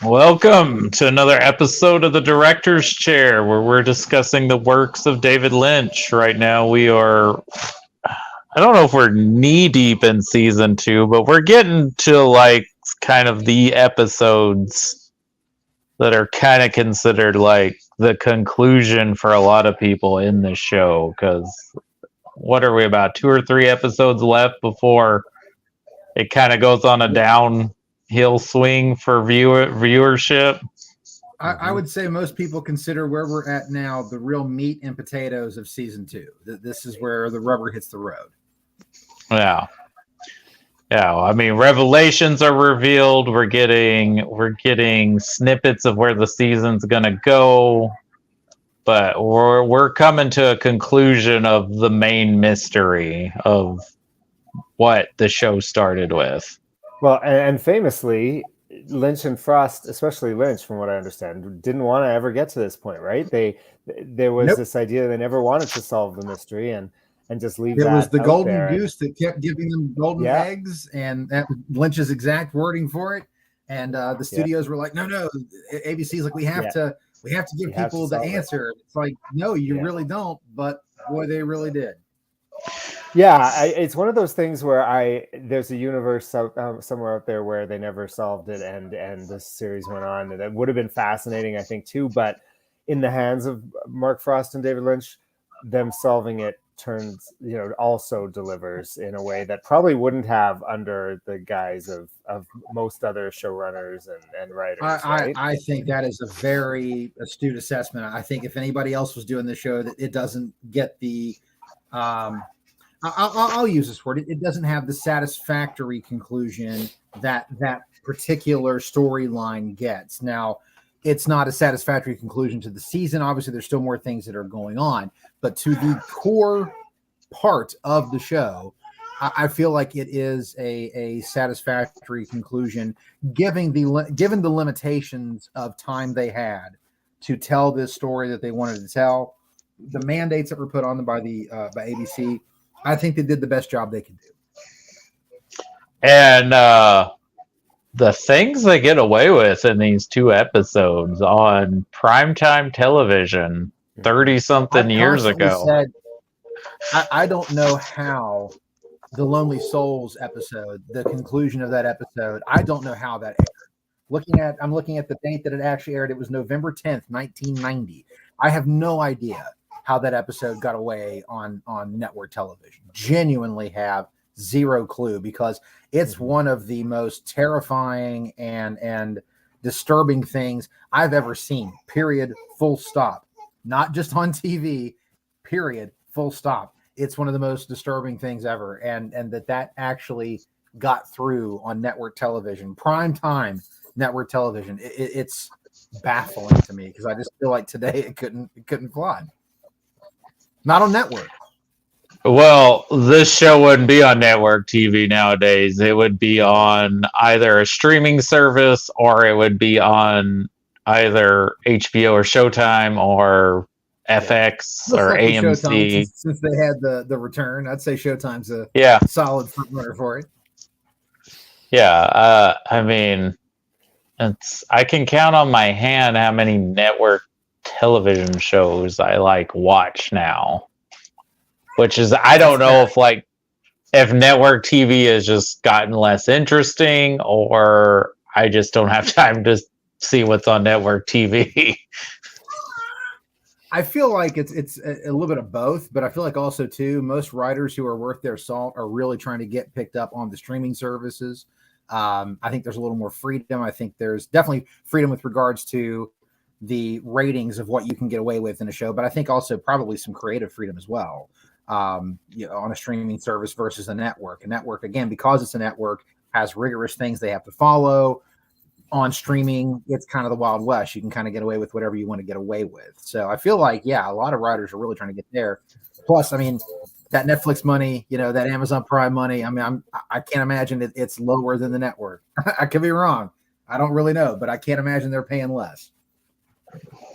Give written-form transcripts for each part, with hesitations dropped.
Welcome to another episode of the Director's Chair, where we're discussing the works of David Lynch. Right now, I don't know if we're knee deep in season two, but we're getting to like kind of the episodes that are kind of considered like the conclusion for a lot of people in the show. Because what are we about 2 or 3 episodes left before it kind of goes on a downhill swing for viewership? I would say most people consider where we're at now the real meat and potatoes of season two. This is where the rubber hits the road. Yeah. Yeah, I mean, revelations are revealed. We're getting snippets of where the season's gonna go, but we're coming to a conclusion of the main mystery of what the show started with. Well, and famously, Lynch and Frost, especially Lynch, from what I understand, didn't want to ever get to this point, right? There was this idea they never wanted to solve the mystery and just leave that. It was the out golden there. goose that kept giving them golden eggs, and that was Lynch's exact wording for it. And the studios were like, no, ABC's like, we have to give people the answer. It's like, no, you really don't. But boy, they really did. Yeah, it's one of those things where there's a universe somewhere out there where they never solved it, and the series went on, and it would have been fascinating, I think, too. But in the hands of Mark Frost and David Lynch, them solving it also delivers in a way that probably wouldn't have under the guise of most other showrunners and writers. I think that is a very astute assessment. I think if anybody else was doing the show, that it doesn't get the I'll use this word. It doesn't have the satisfactory conclusion that particular storyline gets. Now, it's not a satisfactory conclusion to the season. Obviously, there's still more things that are going on, but to the core part of the show, I feel like it is a satisfactory conclusion, given the limitations of time they had to tell this story that they wanted to tell, the mandates that were put on them by ABC. I think they did the best job they could do. And the things they get away with in these 2 episodes on primetime television 30-something years ago. I don't know how the Lonely Souls episode, the conclusion of that episode, I don't know how that aired. I'm looking at the date that it actually aired. It was November 10th, 1990. I have no idea how that episode got away on network television. Genuinely have zero clue, because it's one of the most terrifying and disturbing things I've ever seen. Period. Full stop. Not just on TV. Period. Full stop. It's one of the most disturbing things ever, and that actually got through on network television, prime time network television. It's baffling to me, because I just feel like today it couldn't fly. Not on network. Well, this show wouldn't be on network TV nowadays. It would be on either a streaming service, or it would be on either HBO or Showtime or FX or AMC. Since they had the return, I'd say Showtime's a solid front runner for it. Yeah, I mean, I can count on my hand how many network television shows I watch now, which is, I don't know if network TV has just gotten less interesting, or I just don't have time to see what's on network TV. I feel like it's a little bit of both, but I feel like also too, most writers who are worth their salt are really trying to get picked up on the streaming services. I think there's a little more freedom. I think there's definitely freedom with regards to the ratings of what you can get away with in a show, but I think also probably some creative freedom as well. On a streaming service versus a network. A network, again, because it's a network, has rigorous things they have to follow. On streaming, it's kind of the Wild West. You can kind of get away with whatever you want to get away with. So I feel like, a lot of writers are really trying to get there. Plus, I mean, that Netflix money, that Amazon Prime money, I mean, I can't imagine it's lower than the network. I could be wrong. I don't really know, but I can't imagine they're paying less.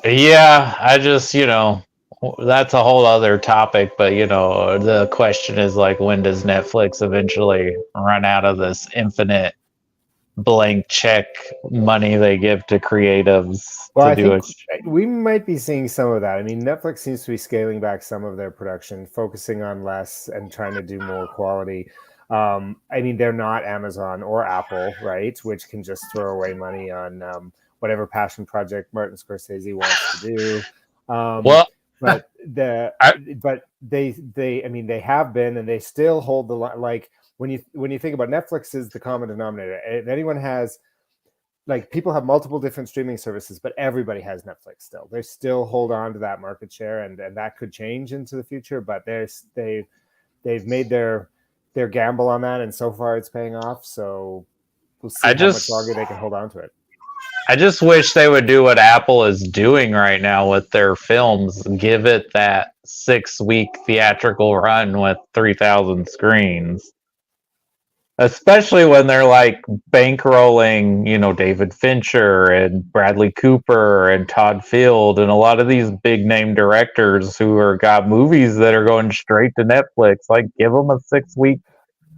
Yeah, I just, that's a whole other topic, but the question is when does Netflix eventually run out of this infinite blank check money they give to creatives Well, to I do think it. we might be seeing some of that. I mean, Netflix seems to be scaling back some of their production, focusing on less and trying to do more quality. I mean, they're not Amazon or Apple, right? Which can just throw away money on whatever passion project Martin Scorsese wants to do. Well, But the I, but they I mean they have been and they still hold the like when you think about Netflix is the common denominator. If anyone has like people have multiple different streaming services, but everybody has Netflix still. They still hold on to that market share, and that could change into the future. But they've made their gamble on that, and so far it's paying off. So we'll see I how much just longer they can hold on to it. I just wish they would do what Apple is doing right now with their films. Give it that 6-week theatrical run with 3,000 screens. Especially when they're like bankrolling, David Fincher and Bradley Cooper and Todd Field and a lot of these big name directors who are got movies that are going straight to Netflix. Like, give them a 6-week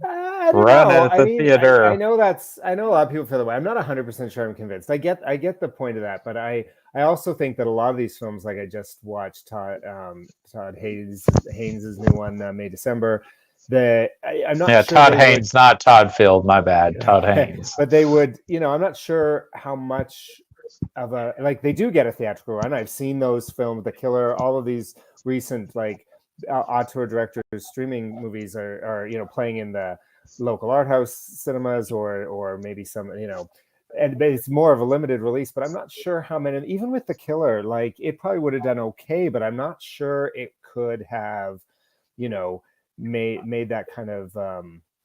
I don't run know. at I the mean, I theater. know I know a lot of people feel that way. I'm not 100% sure I'm convinced. I get the point of that, but I also think that a lot of these films, like I just watched Todd Haynes' new one, May December. I'm not Yeah, sure Todd they would, Haynes, not Todd Field. My bad, Todd Haynes. but they would. I'm not sure how much of a like they do get a theatrical run. I've seen those films, The Killer, all of these recent like auteur directors streaming movies are playing in the local art house cinemas or maybe some and it's more of a limited release, but I'm not sure how many. Even with The Killer, like it probably would have done okay, but I'm not sure it could have made that kind of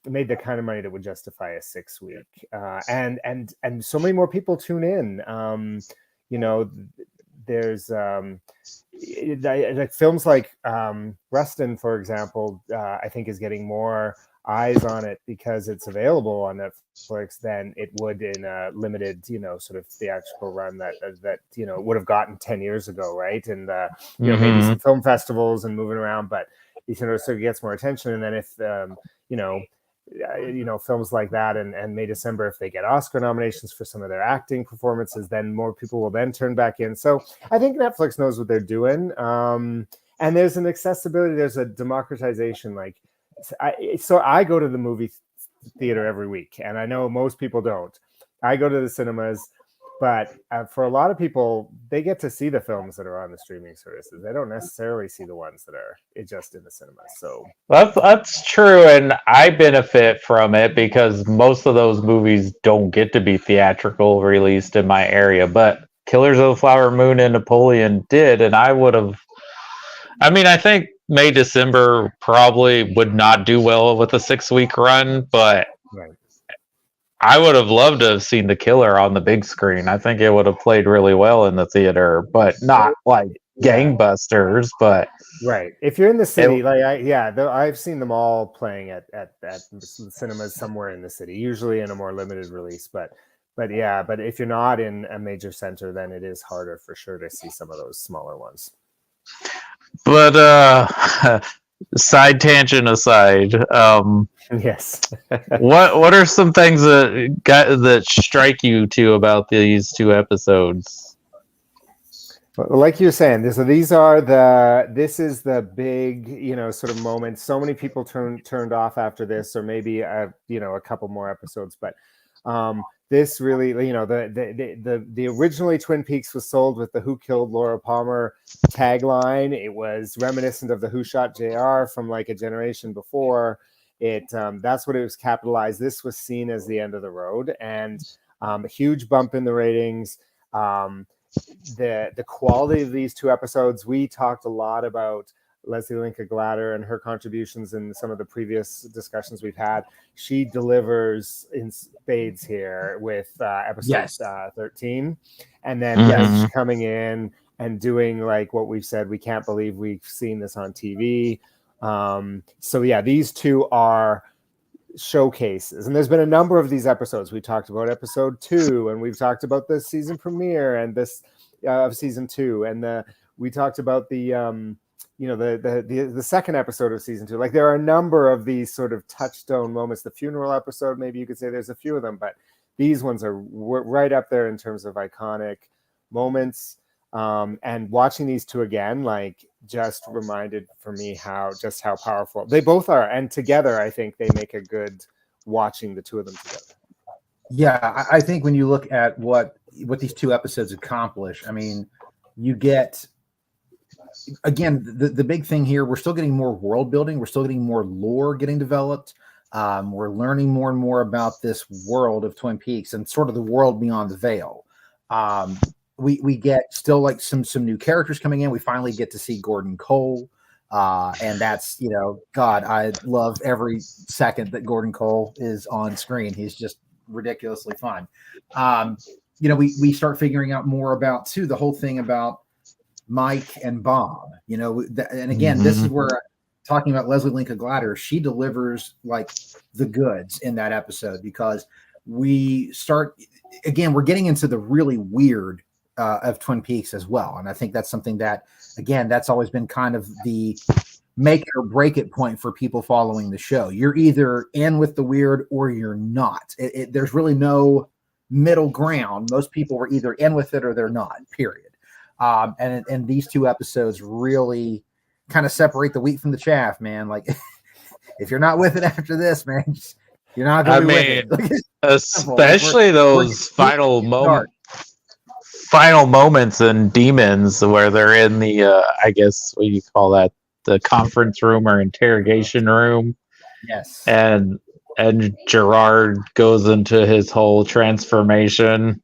made the kind of money that would justify a 6-week and so many more people tune in. There's like films like Rustin, for example, I think is getting more eyes on it because it's available on Netflix than it would in a limited, sort of theatrical run that would have gotten 10 years ago, right? And maybe some film festivals and moving around, but so it gets more attention. And then if films like that and May December, if they get Oscar nominations for some of their acting performances, then more people will then turn back in. So I think Netflix knows what they're doing. And there's an accessibility, there's a democratization. Like, I go to the movie theater every week, and I know most people don't. I go to the cinemas, but for a lot of people, they get to see the films that are on the streaming services. They don't necessarily see the ones that are just in the cinemas. So that's true, and I benefit from it because most of those movies don't get to be theatrical released in my area. But Killers of the Flower Moon and Napoleon did, and I would have. I mean, I think May December probably would not do well with a 6-week run, but right. I would have loved to have seen The Killer on the big screen. I think it would have played really well in the theater, but not like gangbusters. But right, if you're in the city, I've seen them all playing at cinemas somewhere in the city, usually in a more limited release. But if you're not in a major center, then it is harder for sure to see some of those smaller ones. But side tangent aside, yes. what are some things that strike you two about these two episodes? Well, like you're saying, this is the big sort of moment. So many people turned off after this, or maybe a couple more episodes, but this really, the originally Twin Peaks was sold with the "Who Killed Laura Palmer" tagline. It was reminiscent of the "Who Shot JR" from like a generation before. That's what it was capitalized. This was seen as the end of the road, and a huge bump in the ratings. The quality of these two episodes. We talked a lot about Leslie Linka Glatter and her contributions in some of the previous discussions we've had. She delivers in spades here with episode 13, and then Lynch coming in and doing like what we've said. We can't believe we've seen this on TV. So yeah, these two are showcases, and there's been a number of these episodes. We talked about episode 2, and we've talked about the season premiere and this of season 2, and we talked about the second episode of season 2. Like, there are a number of these sort of touchstone moments. The funeral episode, maybe you could say there's a few of them, but these ones are right up there in terms of iconic moments. And watching these two again, like, just reminded for me how powerful they both are, and together I think they make a good watching the two of them together. Yeah, I think when you look at what these two episodes accomplish, I mean, you get, again, the big thing here, we're still getting more world building, we're still getting more lore getting developed. We're learning more and more about this world of Twin Peaks and sort of the world beyond the veil. We get still like some new characters coming in. We finally get to see Gordon Cole. And that's, God, I love every second that Gordon Cole is on screen. He's just ridiculously fun. We start figuring out more about too the whole thing about Mike and Bob. And again, this is where, talking about Leslie Lincoln Glatter, she delivers like the goods in that episode, because we start, again, we're getting into the really weird of Twin Peaks as well. And I think that's something that, again, that's always been kind of the make it or break it point for people following the show. You're either in with the weird or you're not. There's really no middle ground. Most people are either in with it or they're not, period. And these two episodes really kind of separate the wheat from the chaff, man. Like, if you're not with it after this, man, you're not going to be with it. Especially those final moments in Demons, where they're in the I guess what you call that, the conference room or interrogation room. Yes. And Gerard goes into his whole transformation.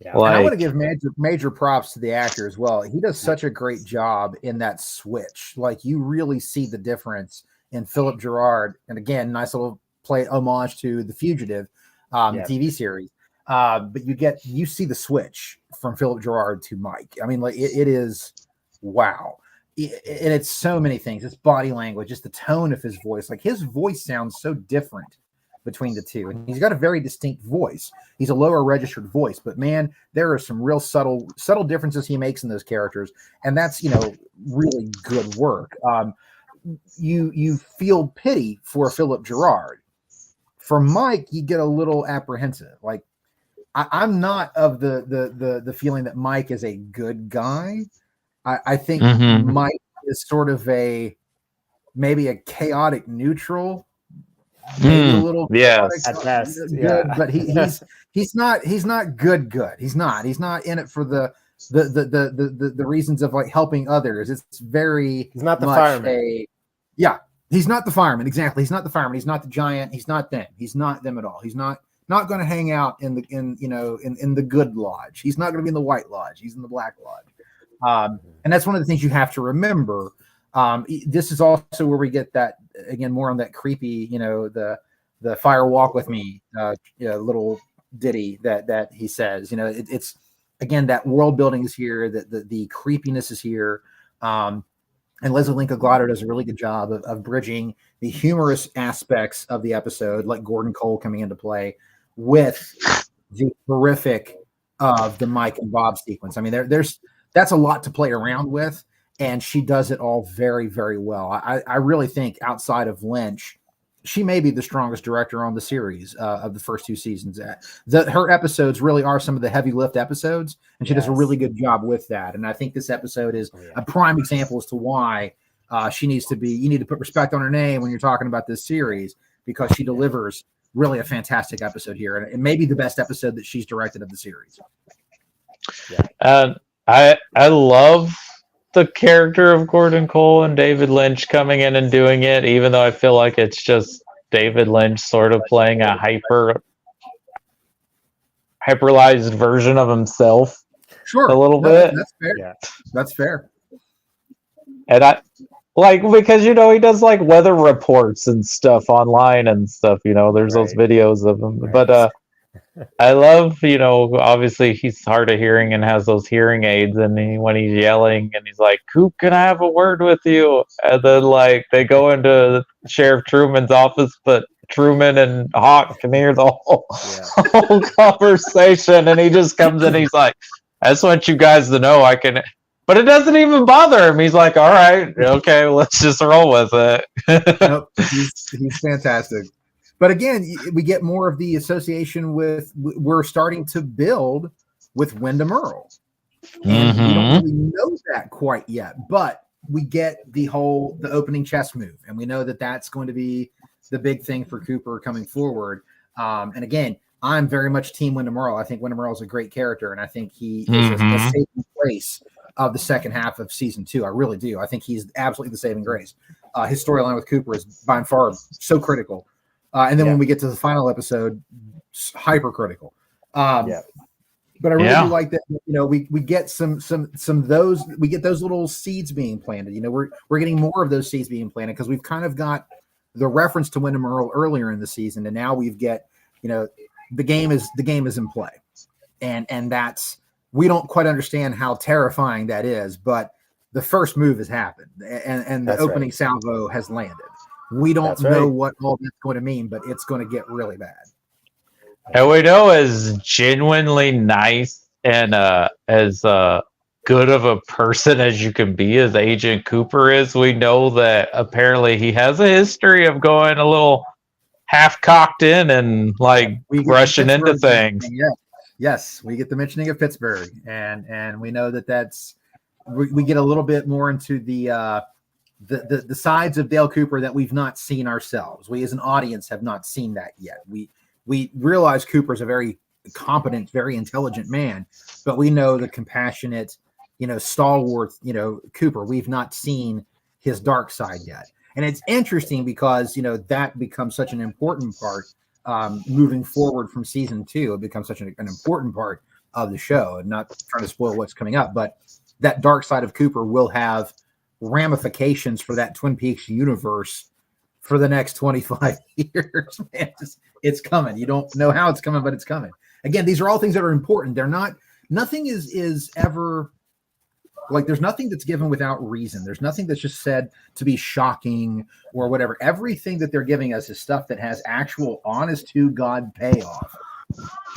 Yeah. And I want to give major props to the actor as well. He does such a great job in that switch. Like, you really see the difference in Philip Gerard. And again, nice little play homage to The Fugitive TV series. But you see the switch from Philip Gerard to Mike. I mean, like, it is wow. And it's so many things. It's body language, just the tone of his voice. Like, his voice sounds so different between the two, and he's got a very distinct voice. He's a lower registered voice, but man, there are some real subtle differences he makes in those characters, and that's really good work. You feel pity for Philip Gerard. For Mike, you get a little apprehensive. Like, I'm not of the feeling that Mike is a good guy. I think Mike is sort of maybe a chaotic neutral. Maybe a little at best, good, but he's not good. He's not in it for the reasons of like helping others. It's very, he's not the fireman. He's not the fireman. Exactly. He's not the fireman. He's not the giant. He's not them. He's not them at all. He's not going to hang out in the good lodge. He's not going to be in the white lodge. He's in the black lodge. And that's one of the things you have to remember. This is also where we get that, again, more on that creepy, the fire walk with me, little ditty that he says. It's again, that world building is here, that the creepiness is here, and Leslie Lincoln Glatter does a really good job of bridging the humorous aspects of the episode, like Gordon Cole coming into play, with the horrific of the Mike and Bob sequence. I mean, that's a lot to play around with. And she does it all very, very well. I really think, outside of Lynch, she may be the strongest director on the series of the first two seasons. Her episodes really are some of the heavy lift episodes, and she does a really good job with that. And I think this episode is a prime example as to why she needs to be. You need to put respect on her name when you're talking about this series, because she delivers really a fantastic episode here, and it may be the best episode that she's directed of the series. I love the character of Gordon Cole and David Lynch coming in and doing it, even though I feel like it's just David Lynch sort of playing a hyperalized version of himself. Sure. A little bit. That's fair. Yeah. That's fair. And I like, because he does like weather reports and stuff online and stuff, there's those videos of him. Right. But I love, obviously he's hard of hearing and has those hearing aids, and when he's yelling and he's like, "Coop, can I have a word with you?" And then like they go into Sheriff Truman's office, but Truman and Hawk can hear the whole conversation, and he just comes in, he's like, "I just want you guys to know I can," but it doesn't even bother him. He's like, "All right, okay, let's just roll with it." Nope, he's fantastic. But again, we get more of the association with. We're starting to build with Wyndham Earl, and we don't really know that quite yet. But we get the opening chess move, and we know that that's going to be the big thing for Cooper coming forward. And again, I'm very much Team Wyndham Earl. I think Wyndham Earl is a great character, and I think he is a saving grace of the second half of season 2. I really do. I think he's absolutely the saving grace. His storyline with Cooper is by far so critical. And then when we get to the final episode, hypercritical. But I really do like that. We get some those. We get those little seeds being planted. We're getting more of those seeds being planted because we've kind of got the reference to Wyndham Earl earlier in the season, and now we've get the game is in play, and that's, we don't quite understand how terrifying that is, but the first move has happened, and the opening salvo has landed. We don't know what all that's going to mean, but it's going to get really bad. And we know as genuinely nice and as good of a person as you can be as Agent Cooper is, we know that apparently he has a history of going a little half-cocked in and rushing into things. Yes, we get the mentioning of Pittsburgh, and we know that we get a little bit more into the sides of Dale Cooper that we've not seen ourselves. We as an audience have not seen that yet. We realize Cooper's a very competent, very intelligent man, but we know the compassionate, stalwart, Cooper. We've not seen his dark side yet. And it's interesting because, that becomes such an important part moving forward from season 2. It becomes such an important part of the show, and not trying to spoil what's coming up, but that dark side of Cooper will have ramifications for that Twin Peaks universe for the next 25 years. Man, it's coming. You don't know how it's coming, but it's coming. Again, these are all things that are important. They're not, nothing is ever there's nothing that's given without reason. There's nothing that's just said to be shocking or whatever. Everything that they're giving us is stuff that has actual honest to God payoff.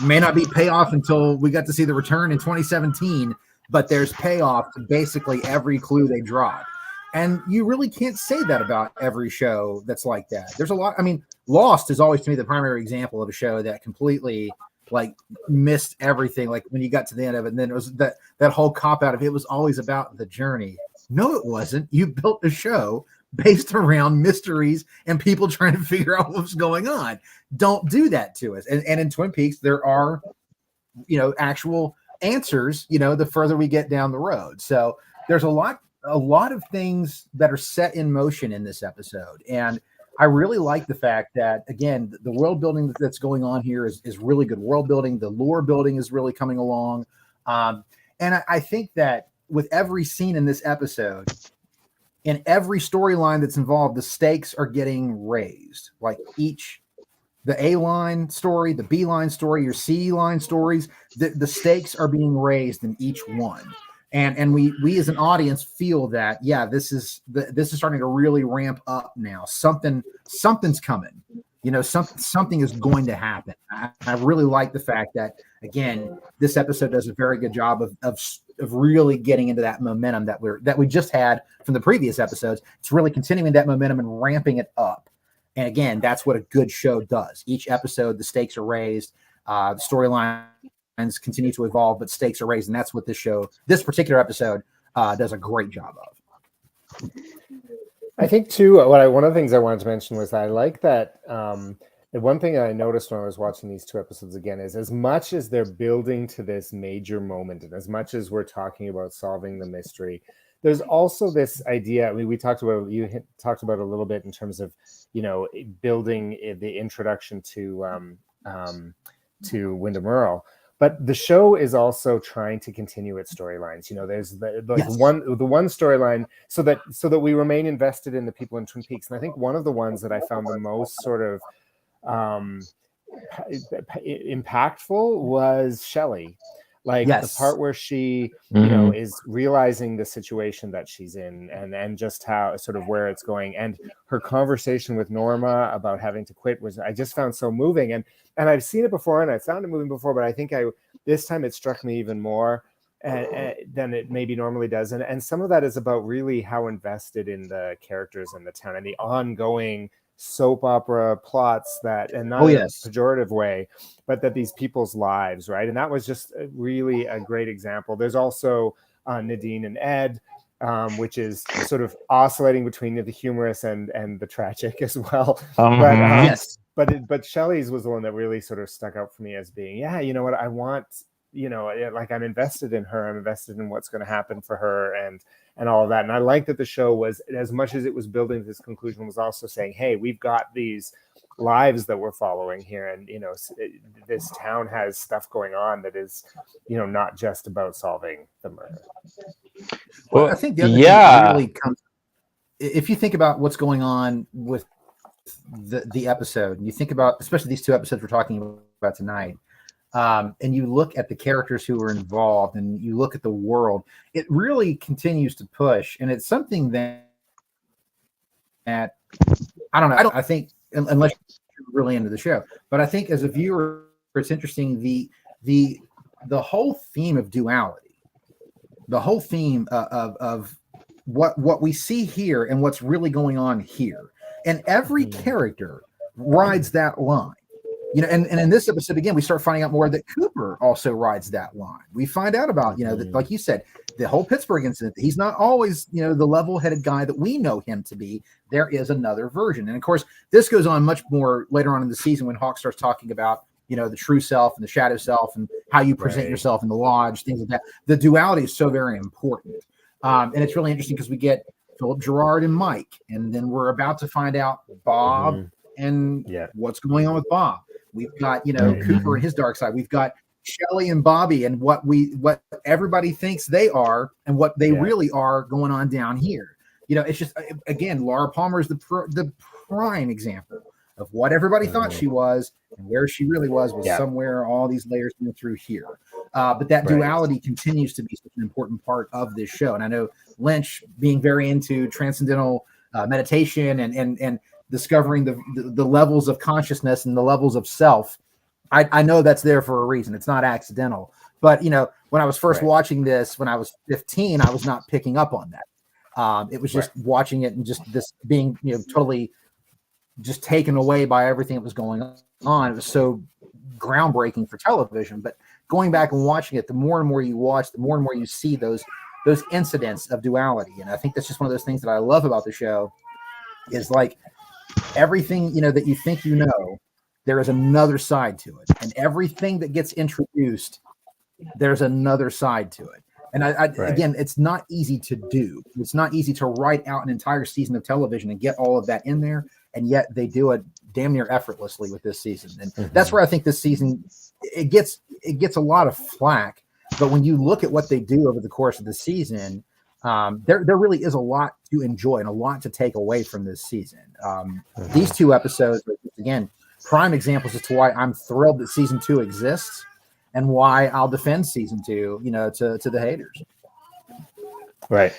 May not be payoff until we got to see the return in 2017, but there's payoff to basically every clue they drop. And you really can't say that about every show that's like that. There's a lot. I mean, Lost is always to me the primary example of a show that completely missed everything. Like when you got to the end of it, and then it was that whole cop out of it was always about the journey. No, it wasn't. You built a show based around mysteries and people trying to figure out what's going on. Don't do that to us. And in Twin Peaks, there are, actual answers, the further we get down the road. So there's a lot of things that are set in motion in this episode. And I really like the fact that, again, the world building that's going on here is really good world building. The lore building is really coming along. And I think that with every scene in this episode, in every storyline that's involved, the stakes are getting raised. The A line story, the B line story, your C line stories, the stakes are being raised in each one. And we as an audience feel that, this is starting to really ramp up now. Something's coming. Something is going to happen. I really like the fact that, again, this episode does a very good job of really getting into that momentum that we just had from the previous episodes. It's really continuing that momentum and ramping it up. And again, that's what a good show does. Each episode, the stakes are raised, the storylines continue to evolve, but stakes are raised, and that's what this particular episode does a great job of. I think too, one of the things I wanted to mention was that I like that the one thing I noticed when I was watching these 2 episodes again is, as much as they're building to this major moment, and as much as we're talking about solving the mystery, there's also this idea. I mean, you talked about it a little bit in terms of, building the introduction to Wyndham Earl. But the show is also trying to continue its storylines. There's the one storyline so that we remain invested in the people in Twin Peaks. And I think one of the ones that I found the most sort of impactful was Shelley. The part where she, is realizing the situation that she's in and just how sort of where it's going, and her conversation with Norma about having to quit I just found so moving. And I've seen it before and I found it moving before, but I think this time it struck me even more than it maybe normally does. And some of that is about really how invested in the characters in the town and the ongoing soap opera plots that, and not in a pejorative way, but that these people's lives, right? And that was just really a great example. There's also Nadine and Ed, which is sort of oscillating between the humorous and the tragic as well. But Shelley's was the one that really sort of stuck out for me as being, yeah, you know what, I want, you know, like I'm invested in her, I'm invested in what's going to happen for her and all of that. And I like that the show was, as much as it was building to this conclusion, was also saying, hey, we've got these lives that we're following here, and you know, this town has stuff going on that is, you know, not just about solving the murder. Well, I think the other thing that really comes, if you think about what's going on with the episode, and you think about especially these two episodes we're talking about tonight, and you look at the characters who are involved, and you look at the world, it really continues to push, and it's something that I don't know. I think unless you're really into the show, but I think as a viewer, it's interesting the whole theme of duality, the whole theme of what we see here and what's really going on here, and every character rides that line. You know, and in this episode, again, we start finding out more that Cooper also rides that line. We find out about, you know, that, like you said, the whole Pittsburgh incident. He's not always, you know, the level-headed guy that we know him to be. There is another version. And of course, this goes on much more later on in the season when Hawk starts talking about, you know, the true self and the shadow self and how you present yourself in the lodge, things like that. The duality is so very important. And it's really interesting because we get Philip, Gerard, and Mike. And then we're about to find out Bob and what's going on with Bob. We've got, you know, Cooper and his dark side. We've got Shelley and Bobby and what everybody thinks they are and what they really are going on down here. You know, it's just, again, Laura Palmer is the prime example of what everybody thought she was and where she really was somewhere all these layers going through here. But that duality continues to be such an important part of this show. And I know Lynch, being very into transcendental meditation and discovering the levels of consciousness and the levels of self, I know that's there for a reason. It's not accidental. But, you know, when I was first watching this, when I was 15, I was not picking up on that. It was just watching it and just this being, you know, totally just taken away by everything that was going on. It was so groundbreaking for television. But going back and watching it, the more and more you watch, the more and more you see those incidents of duality. And I think that's just one of those things that I love about the show is like, everything, you know, that you think you know, there is another side to it, and everything that gets introduced, there's another side to it. And again, it's not easy to do. It's not easy to write out an entire season of television and get all of that in there, and yet they do it damn near effortlessly with this season. And that's where I think this season it gets a lot of flack, but when you look at what they do over the course of the season, there really is a lot to enjoy and a lot to take away from this season. These two episodes, again, prime examples as to why I'm thrilled that season 2 exists and why I'll defend season 2, you know, to the haters. Right.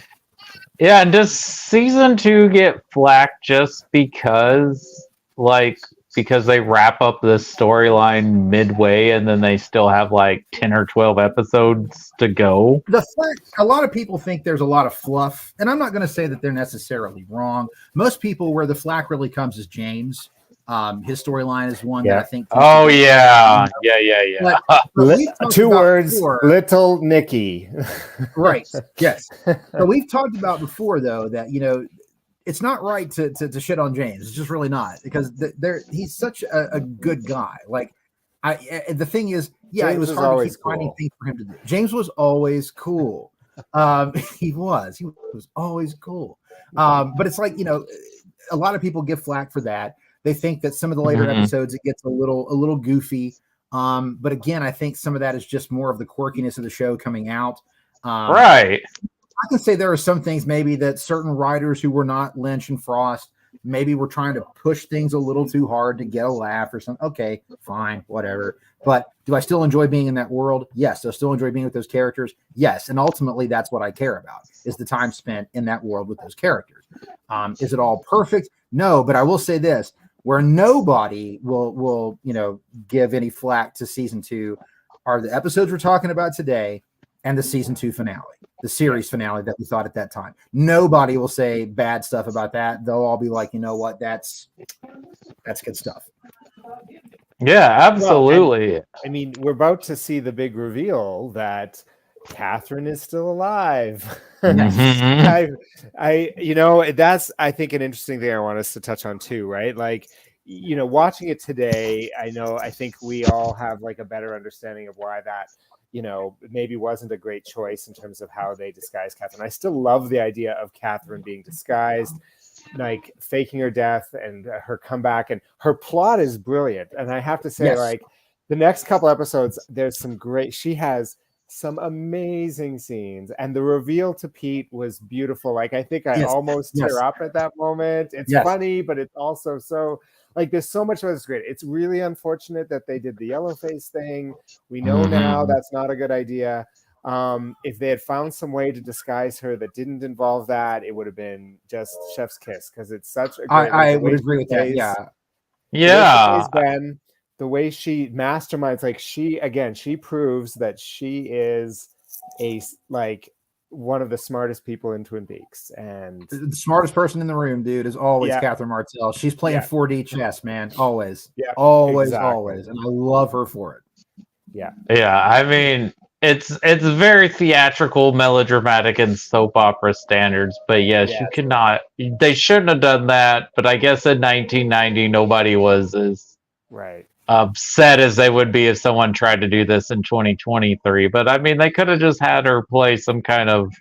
Yeah, and does season 2 get flack just because they wrap up this storyline midway and then they still have like 10 or 12 episodes to go? A lot of people think there's a lot of fluff, and I'm not going to say that they're necessarily wrong. Most people, where the flack really comes is James. His storyline is one that I think. Oh yeah. But 2 words, before, Little Nicky. Right. Yes. But we've talked about before, though, that, you know, it's not right to shit on James. It's just really not, because he's such a good guy. Like, the thing is, James, it was hard to keep finding things for him to do. James was always cool. He was always cool. But it's like, you know, a lot of people give flack for that. They think that some of the later episodes, it gets a little goofy. But again, I think some of that is just more of the quirkiness of the show coming out. Right. I can say there are some things maybe that certain writers who were not Lynch and Frost maybe were trying to push things a little too hard to get a laugh or something. Okay, fine, whatever. But do I still enjoy being in that world? Yes. Do I still enjoy being with those characters? Yes. And ultimately, that's what I care about, is the time spent in that world with those characters. Is it all perfect? No, but I will say this, where nobody will you know, give any flack to season 2 are the episodes we're talking about today and the season 2 finale. the series finale that we thought at that time. Nobody will say bad stuff about that. They'll all be like, you know what, that's good stuff. Yeah, absolutely. Well, I mean, we're about to see the big reveal that Catherine is still alive. Mhm. That's, I think, an interesting thing I want us to touch on too, right? Like, watching it today, I think we all have like a better understanding of why that, maybe wasn't a great choice in terms of how they disguised Catherine. I still love the idea of Catherine being disguised, like faking her death and her comeback, and her plot is brilliant. And I have to say, Yes. like, the next couple episodes, there's some great, she has some amazing scenes, and the reveal to Pete was beautiful. Like, I think I almost tear up at that moment. It's funny, but it's also so, like, there's so much of it's great. It's really unfortunate that they did the yellow face thing. We know now that's not a good idea. If they had found some way to disguise her that didn't involve that, it would have been just chef's kiss, because it's such a great, I would agree with that. Yeah. Ben, the way she masterminds, like, she proves that she is one of the smartest people in Twin Peaks, and The smartest person in the room, dude, is always Catherine Martell. She's playing 4D chess, man. Always. Always. And I love her for it. Yeah, I mean, it's very theatrical, melodramatic, and soap opera standards. But yes, you cannot. They shouldn't have done that. But I guess in 1990, nobody was as upset as they would be if someone tried to do this in 2023. But I mean, they could have just had her play some kind of,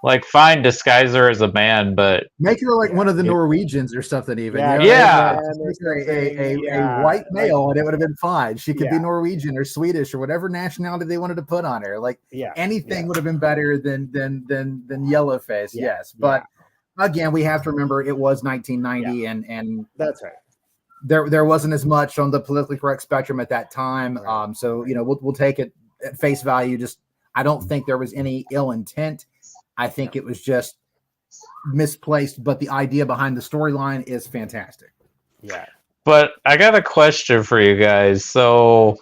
like, fine, disguise her as a man, but make her like one of the Norwegians or something, even. A white male, and it would have been fine. She could be Norwegian or Swedish or whatever nationality they wanted to put on her. Like, anything would have been better than yellowface. But again, we have to remember it was 1990, and that's right. There wasn't as much on the politically correct spectrum at that time. So we'll take it at face value. Just, I don't think there was any ill intent. I think it was just misplaced, but the idea behind the storyline is fantastic. Yeah. But I got a question for you guys. So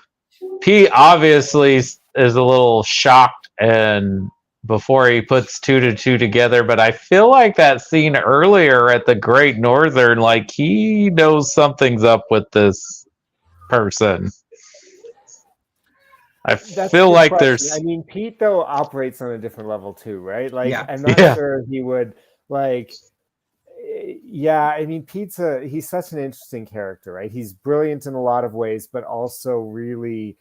Pete obviously is a little shocked and before he puts 2 to 2 together, but I feel like that scene earlier at the Great Northern, like, he knows something's up with this person. That's feel like question. there's. I mean, Pete though operates on a different level too, right? Like, I'm not sure he would like. Yeah, I mean, he's such an interesting character, right? He's brilliant in a lot of ways, but also really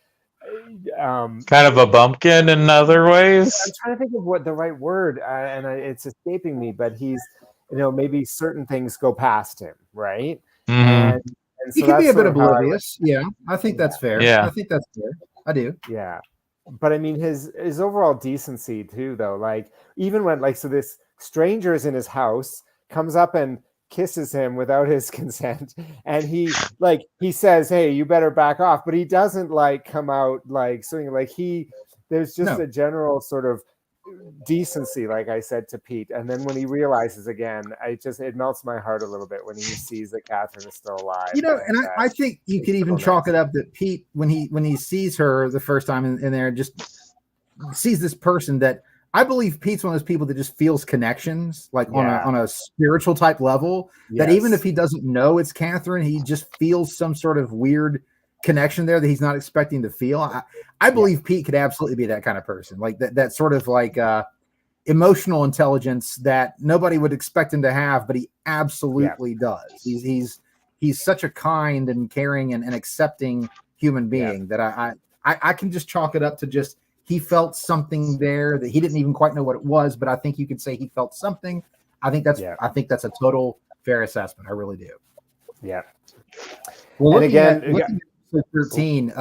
kind of a bumpkin in other ways. I'm trying to think of what the right word, and it's escaping me. But he's, maybe certain things go past him, right? And he can be a bit oblivious. I think that's fair. I think that's fair. I do. Yeah. But I mean, his overall decency too, though. Like, even when, like, so this stranger is in his house, comes up and kisses him without his consent, and he says, "Hey, you better back off," but he doesn't like come out like something, like there's just a general sort of decency, like I said to Pete. And then when he realizes again, it melts my heart a little bit when he sees that Catherine is still alive. And I think you could even chalk it up that Pete, when he sees her the first time in there, just sees this person that I believe Pete's one of those people that just feels connections, like on a spiritual type level, that even if he doesn't know it's Catherine, he just feels some sort of weird connection there that he's not expecting to feel. I believe Pete could absolutely be that kind of person, like that sort of like emotional intelligence that nobody would expect him to have, but he absolutely does. He's such a kind and caring and accepting human being that I can just chalk it up to just, he felt something there that he didn't even quite know what it was, but I think you could say he felt something. I think that's a total fair assessment. I really do. Yeah. Well, looking at 13,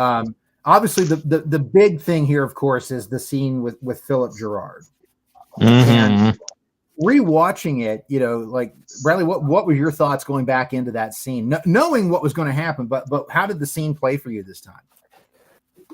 obviously the big thing here, of course, is the scene with Philip Gerard. And rewatching it, like, Bradley, what were your thoughts going back into that scene, knowing what was going to happen, but how did the scene play for you this time?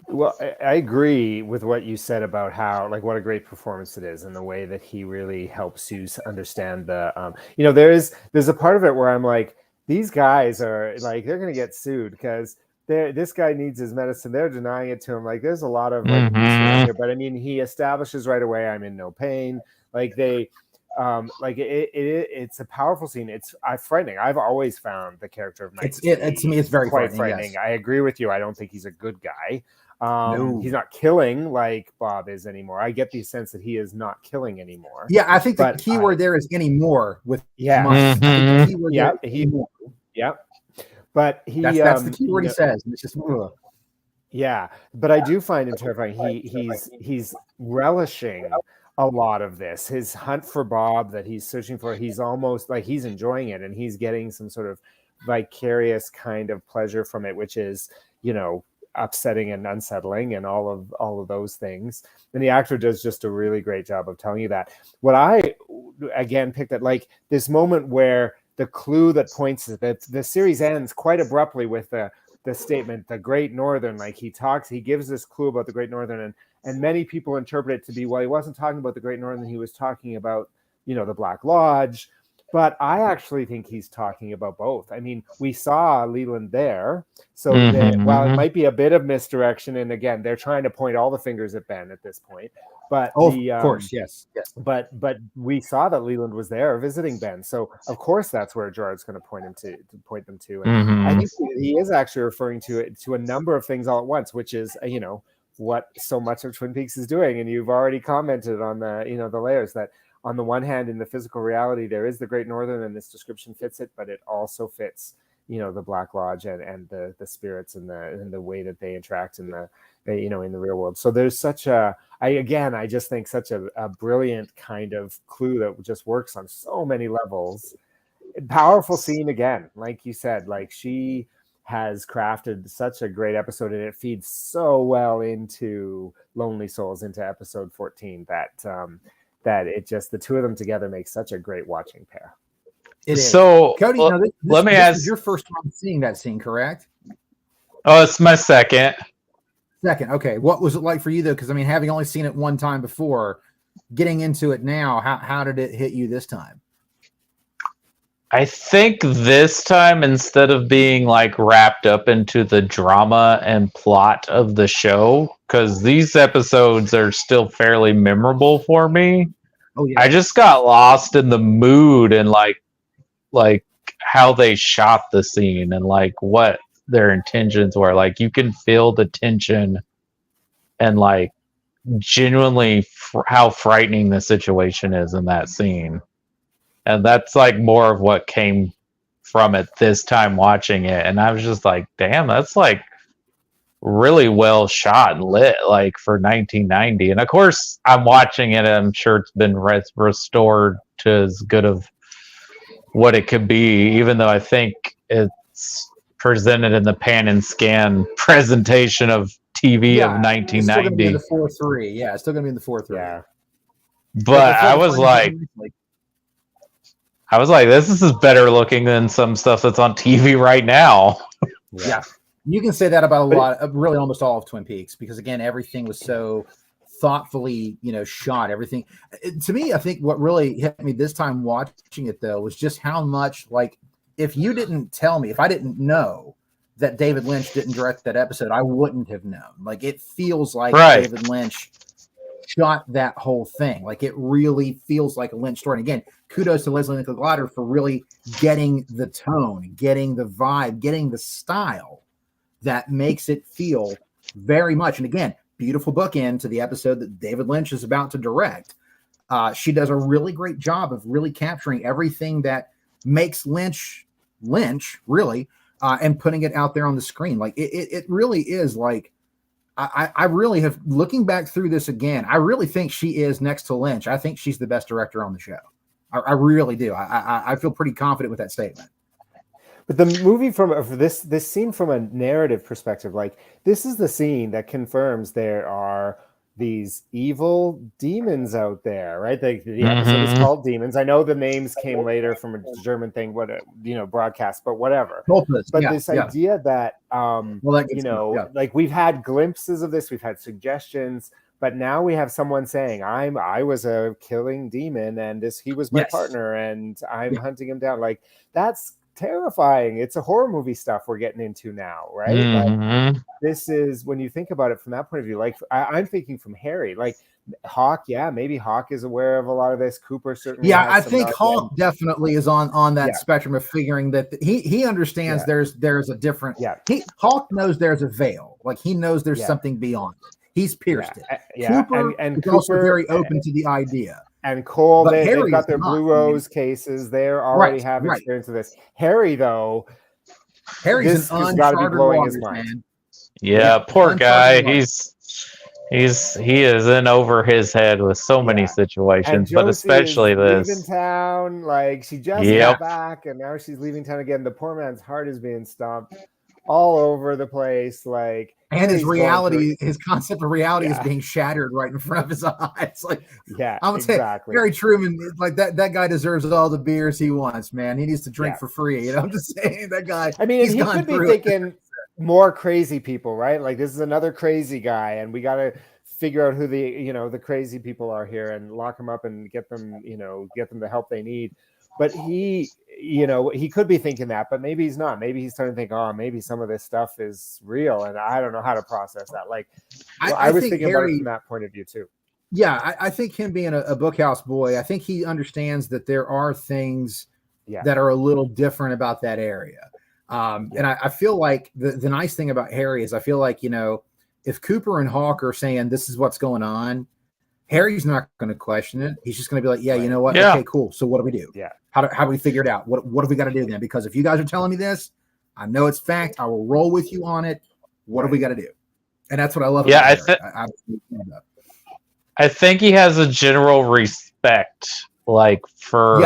Well, I agree with what you said about how, like, what a great performance it is, and the way that he really helps you understand the, there's a part of it where I'm like, these guys are like, they're going to get sued, because this guy needs his medicine. They're denying it to him. Like there's a lot of like here, but I mean, he establishes right away, I'm in no pain. Like they, like it's a powerful scene. It's frightening. I've always found the character of Mike to me, it's very quite frightening. Yes. I agree with you. I don't think he's a good guy. No. He's not killing like Bob is anymore. I get the sense that he is not killing anymore. Yeah, I think the key word there is anymore with yeah. I think the key word But he that's the key word he says. And it's just yeah, but I do find him terrifying. He's relishing a lot of this. His hunt for Bob that he's searching for, he's almost like he's enjoying it, and he's getting some sort of vicarious kind of pleasure from it, which is, you know, upsetting and unsettling and all of those things. And the actor does just a really great job of telling you that. What I again picked at, like this moment where the clue that points that the series ends quite abruptly with the statement, the Great Northern. Like he gives this clue about the Great Northern, and many people interpret it to be, well, he wasn't talking about the Great Northern, he was talking about, you know, the Black Lodge. But I actually think he's talking about both. I mean, we saw Leland there. So while it might be a bit of misdirection, and again, they're trying to point all the fingers at Ben at this point. But of course, yes. But we saw that Leland was there visiting Ben. So of course that's where Gerard's going to point them to. And I think he is actually referring to a number of things all at once, which is, you know, what so much of Twin Peaks is doing. And you've already commented on the, you know, the layers that, on the one hand, in the physical reality, there is the Great Northern, and this description fits it, but it also fits, you know, the Black Lodge and the spirits and the way that they interact in the, you know, in the real world. So there's such I just think such a brilliant kind of clue that just works on so many levels. Powerful scene again, like you said, like she has crafted such a great episode, and it feeds so well into Lonely Souls, into episode 14, that it just, the two of them together makes such a great watching pair. It is. So Cody, let me ask. This is your first time seeing that scene, correct? Oh, it's my second. Okay. What was it like for you though? Because I mean, having only seen it one time before, getting into it now, how did it hit you this time? I think this time, instead of being like wrapped up into the drama and plot of the show, because these episodes are still fairly memorable for me. Oh yeah. I just got lost in the mood and like how they shot the scene and like what their intentions were. Like you can feel the tension and like genuinely how frightening the situation is in that scene. And that's like more of what came from it this time watching it. And I was just like, damn, that's like really well shot and lit, like for 1990. And of course, I'm watching it, and I'm sure it's been restored to as good of what it could be, even though I think it's presented in the pan and scan presentation of TV of 1990. It's still gonna be in the 4:3. Yeah, it's still gonna be in the 4:3. Yeah. But I was like, this is better looking than some stuff that's on TV right now. Yeah. You can say that about a lot of, really almost all of Twin Peaks, because again, everything was so thoughtfully, you know, shot. Everything to me, I think what really hit me this time watching it though was just how much, like, if you didn't tell me, if I didn't know that David Lynch didn't direct that episode, I wouldn't have known. Like, it feels like David Lynch shot that whole thing. Like, it really feels like a Lynch story. And again, kudos to Leslie Nichols Glatter for really getting the tone, getting the vibe, getting the style that makes it feel very much. And again, beautiful bookend to the episode that David Lynch is about to direct. She does a really great job of really capturing everything that makes Lynch really, and putting it out there on the screen. Like it really is like, I really have, looking back through this again, I really think she is, next to Lynch, I think she's the best director on the show. I really do. I feel pretty confident with that statement. But the movie, from this scene from a narrative perspective, like, this is the scene that confirms there are these evil demons out there, right? The episode is called Demons. I know the names came later from a German thing, broadcast, but whatever. This idea that, like, we've had glimpses of this, we've had suggestions, but now we have someone saying, I was a killing demon, and he was my partner, and I'm hunting him down. Like, that's terrifying. It's a horror movie stuff we're getting into now, right? Mhm. Like, this is, when you think about it from that point of view, like I'm thinking from Harry, like Hawk, maybe Hawk is aware of a lot of this. Cooper certainly Yeah, has I some think knowledge. Hawk definitely is on that Yeah. spectrum of figuring that he understands there's a different. Yeah. Hawk knows there's a veil, like he knows there's Yeah. something beyond it. He's pierced it. Yeah, Cooper and is Cooper also very open to the idea. And Cole, But they've Harry got is their not, Blue man. Rose cases. They already have Right. experience with this. Harry, though, Harry's this an has got to be uncharted blowing his waters, mind. man. Yeah, poor uncharted guy. waters. He is in over his head with so many And situations, Josie but especially is this. leaving town. Like, she just Yep. got back, and now she's leaving town again. The poor man's heart is being stomped all over the place. Like, And his Harry's going reality, through- his concept of reality is Yeah. being shattered right in front of his eyes. Like, Yeah, I'm gonna say, exactly. Harry Truman, like that guy deserves all the beers he wants, man. He needs to drink Yeah. for free. You know, I'm just saying, that guy. I mean, he's he gone could be through it. thinking more crazy people, right? Like, this is another crazy guy, and we got to figure out who the crazy people are here and lock them up and get them the help they need. But he could be thinking that, but maybe he's not. Maybe he's starting to think, oh, maybe some of this stuff is real, and I don't know how to process that. Like, I was think thinking Harry, about it from that point of view too. Yeah, I think him being a bookhouse boy, I think he understands that there are things that are a little different about that area. And I feel like the nice thing about Harry is I feel like, if Cooper and Hawk are saying this is what's going on, Harry's not going to question it. He's just going to be like, you know what? Yeah. Okay, cool. So what do we do? Yeah. How do we figure it out? What have we got to do then? Because if you guys are telling me this, I know it's fact. I will roll with you on it. What do we got to do? And that's what I love. Yeah, about I think he has a general respect, like for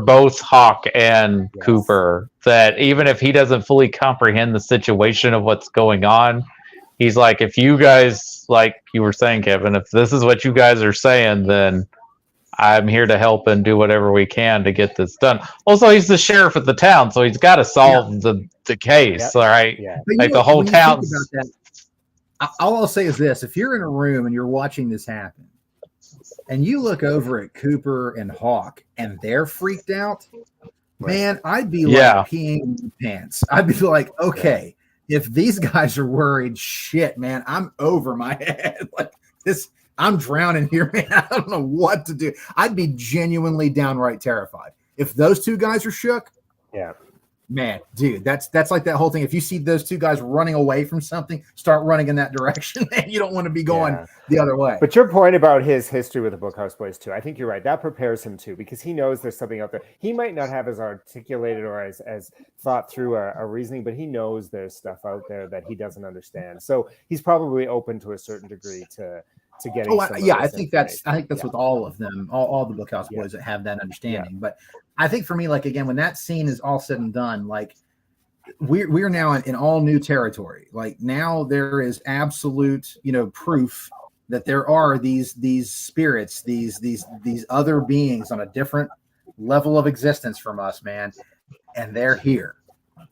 both Hawk and Cooper, that even if he doesn't fully comprehend the situation of what's going on, he's like, if you guys, like you were saying, Kevin, if this is what you guys are saying, then I'm here to help and do whatever we can to get this done. Also, he's the sheriff of the town, so he's got to solve the case, all right? Yeah. Like the whole town. All I'll say is this: if you're in a room and you're watching this happen, and you look over at Cooper and Hawk, and they're freaked out, man, I'd be like peeing in my pants. I'd be like, okay, if these guys are worried, shit, man, I'm over my head. Like this, I'm drowning here, man. I don't know what to do. I'd be genuinely downright terrified. If those two guys are shook, man, dude, that's like that whole thing. If you see those two guys running away from something, start running in that direction, man. You don't want to be going the other way. But your point about his history with the Bookhouse Boys too, I think you're right. That prepares him too, because he knows there's something out there. He might not have as articulated or as thought through a reasoning, but he knows there's stuff out there that he doesn't understand. So he's probably open to a certain degree to getting. I think that's with all of them, all the Bookhouse Boys that have that understanding. But I think for me, like, again, when that scene is all said and done, like we're now in all new territory. Like now there is absolute, proof that there are these spirits, these other beings on a different level of existence from us, man, and they're here,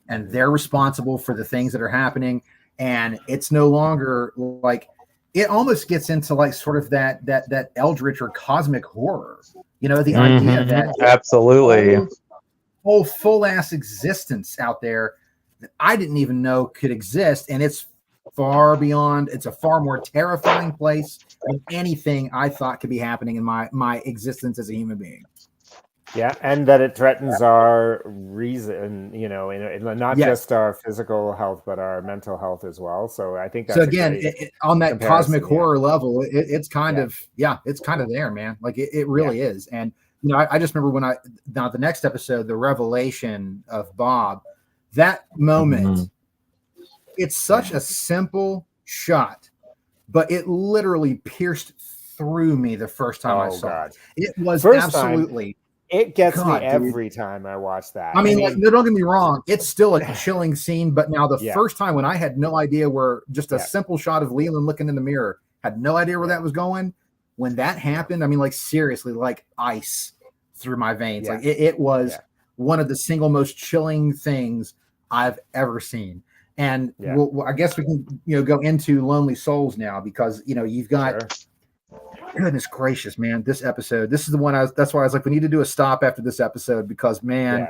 and they're responsible for the things that are happening. And it's no longer like. It almost gets into like sort of that eldritch or cosmic horror, the idea that absolutely whole full ass existence out there that I didn't even know could exist, and it's far beyond. It's a far more terrifying place than anything I thought could be happening in my existence as a human being. Yeah, and that it threatens our reason, not just our physical health, but our mental health as well. So I think that's again, on that cosmic horror level, it's kind of it's kind of there, man. Like it really is. And I just remember when the next episode, the revelation of Bob, that moment, it's such a simple shot, but it literally pierced through me the first time I saw it. It was absolutely. It gets me every time I watch that. I mean, like, don't get me wrong. It's still a chilling scene, but now the first time when I had no idea where just a simple shot of Leland looking in the mirror, had no idea where that was going. When that happened, I mean, like seriously, like ice through my veins. Like it was one of the single most chilling things I've ever seen. And I guess we can, go into Lonely Souls now, because, you've got goodness gracious, man, this episode, this is the one that's why I was like, we need to do a stop after this episode because, man,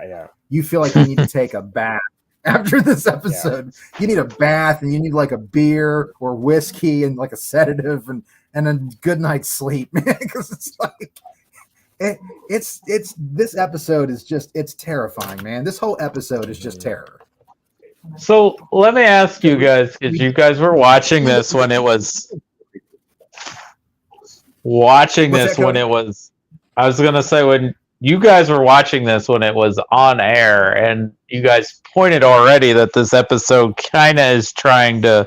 you feel like you need to take a bath after this episode. You need a bath and you need like a beer or whiskey and like a sedative and a good night's sleep, man, because it's like, it's this episode is just, it's terrifying, man. This whole episode is just terror. So let me ask you guys, because you guys were watching this when it was I was gonna say, when you guys were watching this when it was on air, and you guys pointed already that this episode kind of is the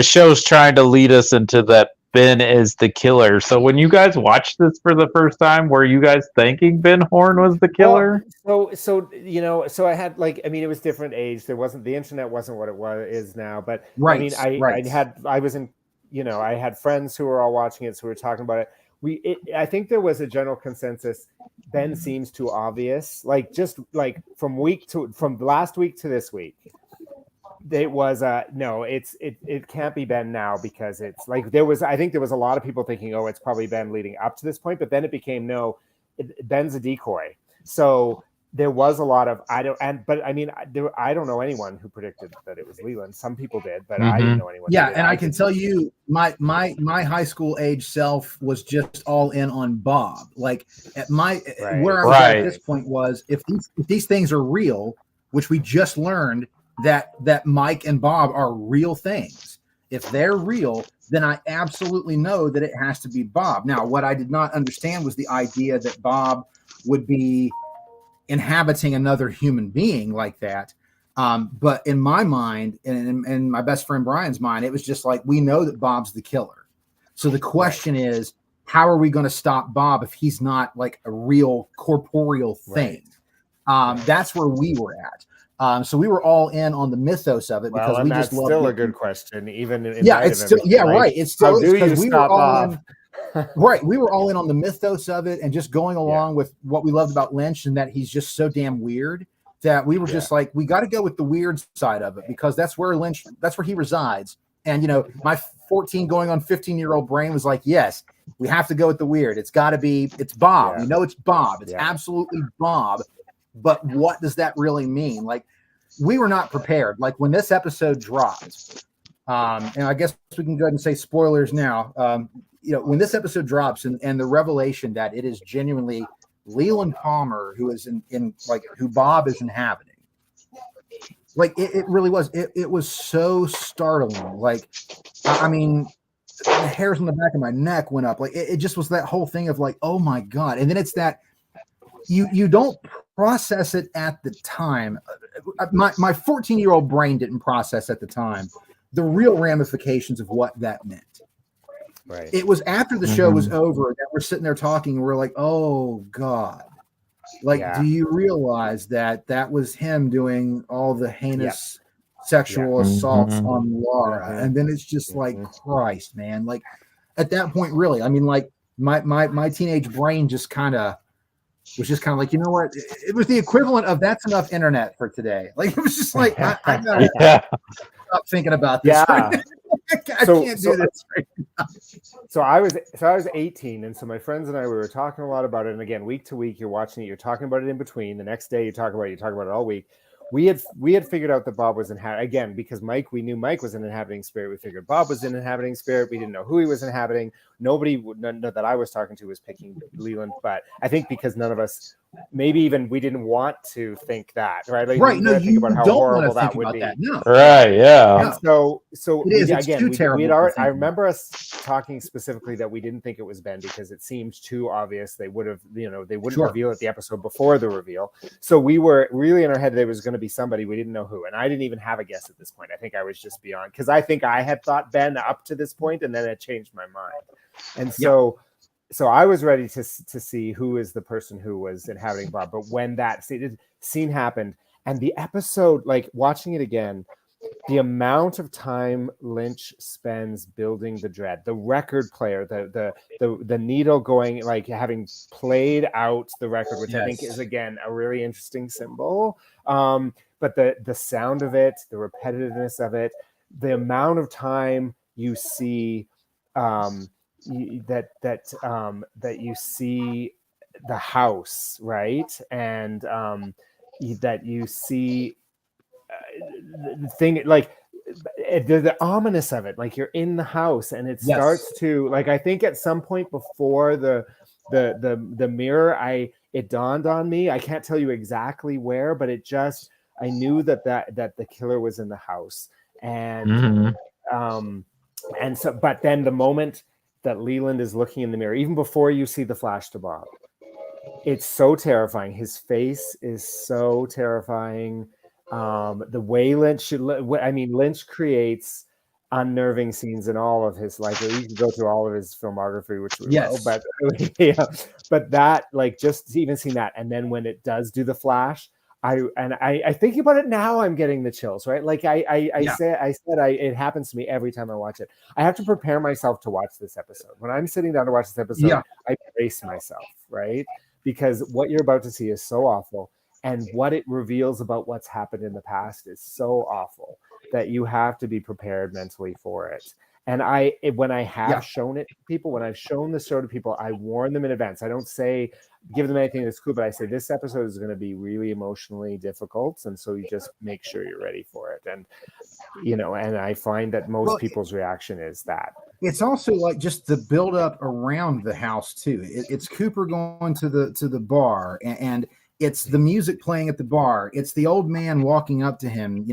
show's trying to lead us into that Ben is the killer. So when you guys watched this for the first time, were you guys thinking Ben Horn was the killer? Well, so I had it was different age. There wasn't, the internet wasn't what it is now, but right. I had friends who were all watching it, so we were talking about it. I think there was a general consensus. Ben seems too obvious. From last week to this week, it was no, it can't be Ben now, because it's like I think there was a lot of people thinking, oh, it's probably Ben leading up to this point, but then it became no, Ben's a decoy. So there was a lot of I don't know anyone who predicted that it was Leland. Some people did, but I didn't know anyone. Yeah, and I can tell you, my high school age self was just all in on Bob. Like at where I was at this point was, if these things are real, which we just learned that Mike and Bob are real things. If they're real, then I absolutely know that it has to be Bob. Now, what I did not understand was the idea that Bob would be inhabiting another human being like that. But in my mind, and in my best friend Brian's mind, it was just like, we know that Bob's the killer. So the question is, how are we going to stop Bob if he's not like a real corporeal thing? That's where we were at. So we were all in on the mythos of it, because we just loved still a good question, even in it's still right. It's still, because we were all in. Right. We were all in on the mythos of it and just going along with what we loved about Lynch, and that he's just so damn weird that we were just like, we got to go with the weird side of it, because that's where he resides. And, my 14 going on 15-year-old brain was like, yes, we have to go with the weird. It's Bob. Yeah. We know it's Bob. It's absolutely Bob. But what does that really mean? Like, we were not prepared. Like when this episode dropped, and I guess we can go ahead and say spoilers now. When this episode drops and the revelation that it is genuinely Leland Palmer who is who Bob is inhabiting, like it really was. It was so startling. Like, I mean, the hairs on the back of my neck went up. Like it just was that whole thing of like, oh my God. And then it's that you don't process it at the time. My 14-year-old brain didn't process at the time the real ramifications of what that meant. Right. It was after the show was over that we're sitting there talking, and we're like, oh God. Like, do you realize that was him doing all the heinous sexual assaults on Laura? And then it's just like, Christ, man. Like at that point, really, I mean, like my teenage brain just kind of like, you know what? It was the equivalent of that's enough internet for today. Like it was just like, I gotta stop thinking about this. Right now. I can't do this right now. So I was 18, and so my friends and I, we were talking a lot about it. And again, week to week, you're watching it, you're talking about it in between. The next day, you talk about it all week. We had figured out that Bob was again, because we knew Mike was an inhabiting spirit. We figured Bob was an inhabiting spirit. We didn't know who he was inhabiting. Nobody that I was talking to was picking Leland, but I think because none of us, maybe even we didn't want to think that, right? Like, right. No, you don't horrible that would be. That. No. Right. Yeah. And so it's too terrible. I remember us talking specifically that we didn't think it was Ben because it seemed too obvious. They would have, they wouldn't reveal it the episode before the reveal. So we were really in our head there was going to be somebody, we didn't know who, and I didn't even have a guess at this point. I think I was just beyond, because I think I had thought Ben up to this point, and then it changed my mind. And so I was ready to see who is the person who was inhabiting Bob. But when that scene happened, and the episode, like watching it again, the amount of time Lynch spends building the dread, the record player, the needle going, like having played out the record, which I think is again a really interesting symbol. But the sound of it, the repetitiveness of it, the amount of time you see that you see the house, right? And that you see the thing, like the ominous of it, like you're in the house and it starts to, like, I think at some point before the mirror, it dawned on me, I can't tell you exactly where, but it just, I knew that the killer was in the house. And and so, but then the moment that Leland is looking in the mirror, even before you see the flash to Bob, it's so terrifying. His face is so terrifying. The way Lynch creates unnerving scenes in all of his, like, you can go through all of his filmography, which we will, but yeah, but that, like, just even seeing that, and then when it does do the flash, I think about it now, I'm getting the chills, right? Like it happens to me every time I watch it. I have to prepare myself to watch this episode. When I'm sitting down to watch this episode, I brace myself, right? Because what you're about to see is so awful, and what it reveals about what's happened in the past is so awful that you have to be prepared mentally for it. And when I have shown it to people, when I've shown the show to people, I warn them in advance. I don't say give them anything that's cool, but I say this episode is going to be really emotionally difficult, and so you just make sure you're ready for it. And and I find that most people's reaction is that. It's also like just the build up around the house too. It's Cooper going to the bar, and it's the music playing at the bar. It's the old man walking up to him,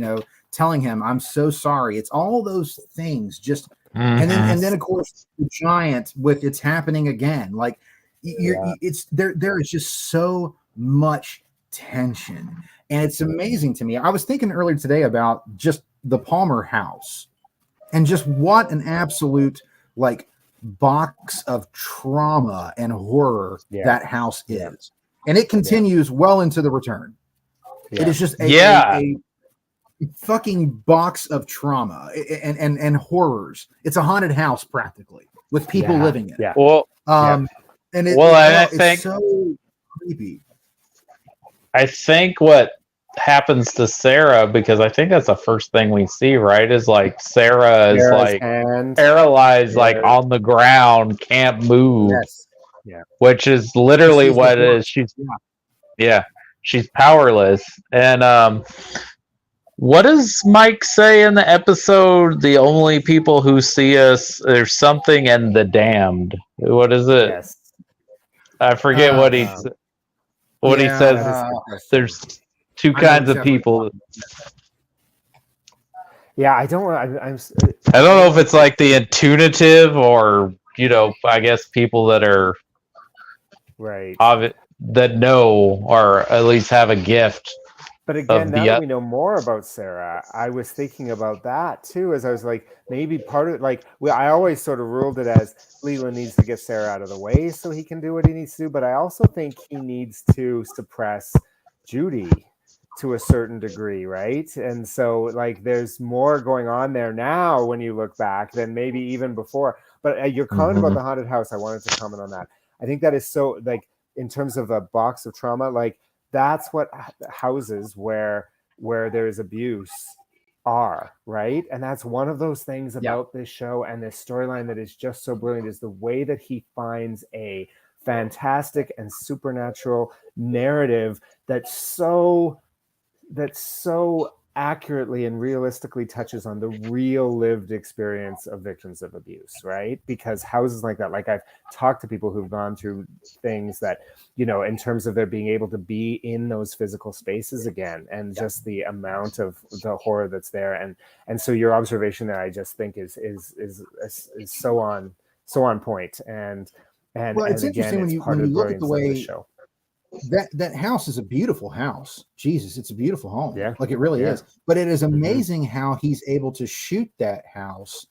telling him, "I'm so sorry." It's all those things just. And then of course the giant with "It's Happening Again." Like it's there is just so much tension, and it's amazing to me. I was thinking earlier today about just the Palmer house and just what an absolute like box of trauma and horror that house is. And it continues well into The Return. It is just a fucking box of trauma and horrors. It's a haunted house practically with people living in it. Well, and I think it's so creepy. I think what happens to Sarah, because I think that's the first thing we see, right? Is like Sarah is like paralyzed, like on the ground, can't move. Which is literally what it is. She's powerless. And what does Mike say in the episode? The only people who see us, there's something in the damned. What is it? I forget what he says. There's two kinds of people. I don't know if it's like the intuitive or I guess people that are that know or at least have a gift. But again, now that we know more about Sarah, I was thinking about that too, as I was like, maybe part of it, I always sort of ruled it as Leland needs to get Sarah out of the way so he can do what he needs to do. But I also think he needs to suppress Judy to a certain degree, right? And so there's more going on there now when you look back than maybe even before. But your comment about the haunted house, I wanted to comment on that. I think that is so, in terms of a box of trauma, that's what houses where there is abuse are, right? And that's one of those things about this show and this storyline that is just so brilliant, is the way that he finds a fantastic and supernatural narrative that's so accurately and realistically touches on the real lived experience of victims of abuse, right? Because houses like that, I've talked to people who've gone through things that, in terms of their being able to be in those physical spaces again, and just the amount of the horror that's there. And so your observation there, I just think is so on point. And it's interesting when you look at the way show. That house is a beautiful house. Jesus, it's a beautiful home. It really is. But it is amazing how he's able to shoot that house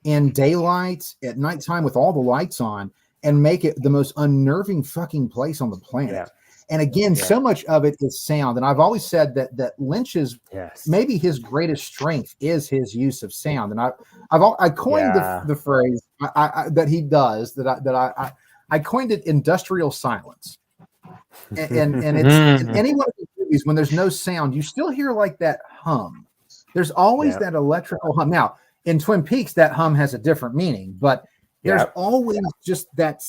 in daylight, at nighttime, with all the lights on, and make it the most unnerving fucking place on the planet. And again, so much of it is sound. And I've always said that Lynch's maybe his greatest strength is his use of sound. And I coined the phrase that he does that I coined it industrial silence. And it's in any one of the movies, when there's no sound, you still hear that hum. There's always that electrical hum. Now, in Twin Peaks, that hum has a different meaning, but there's always just that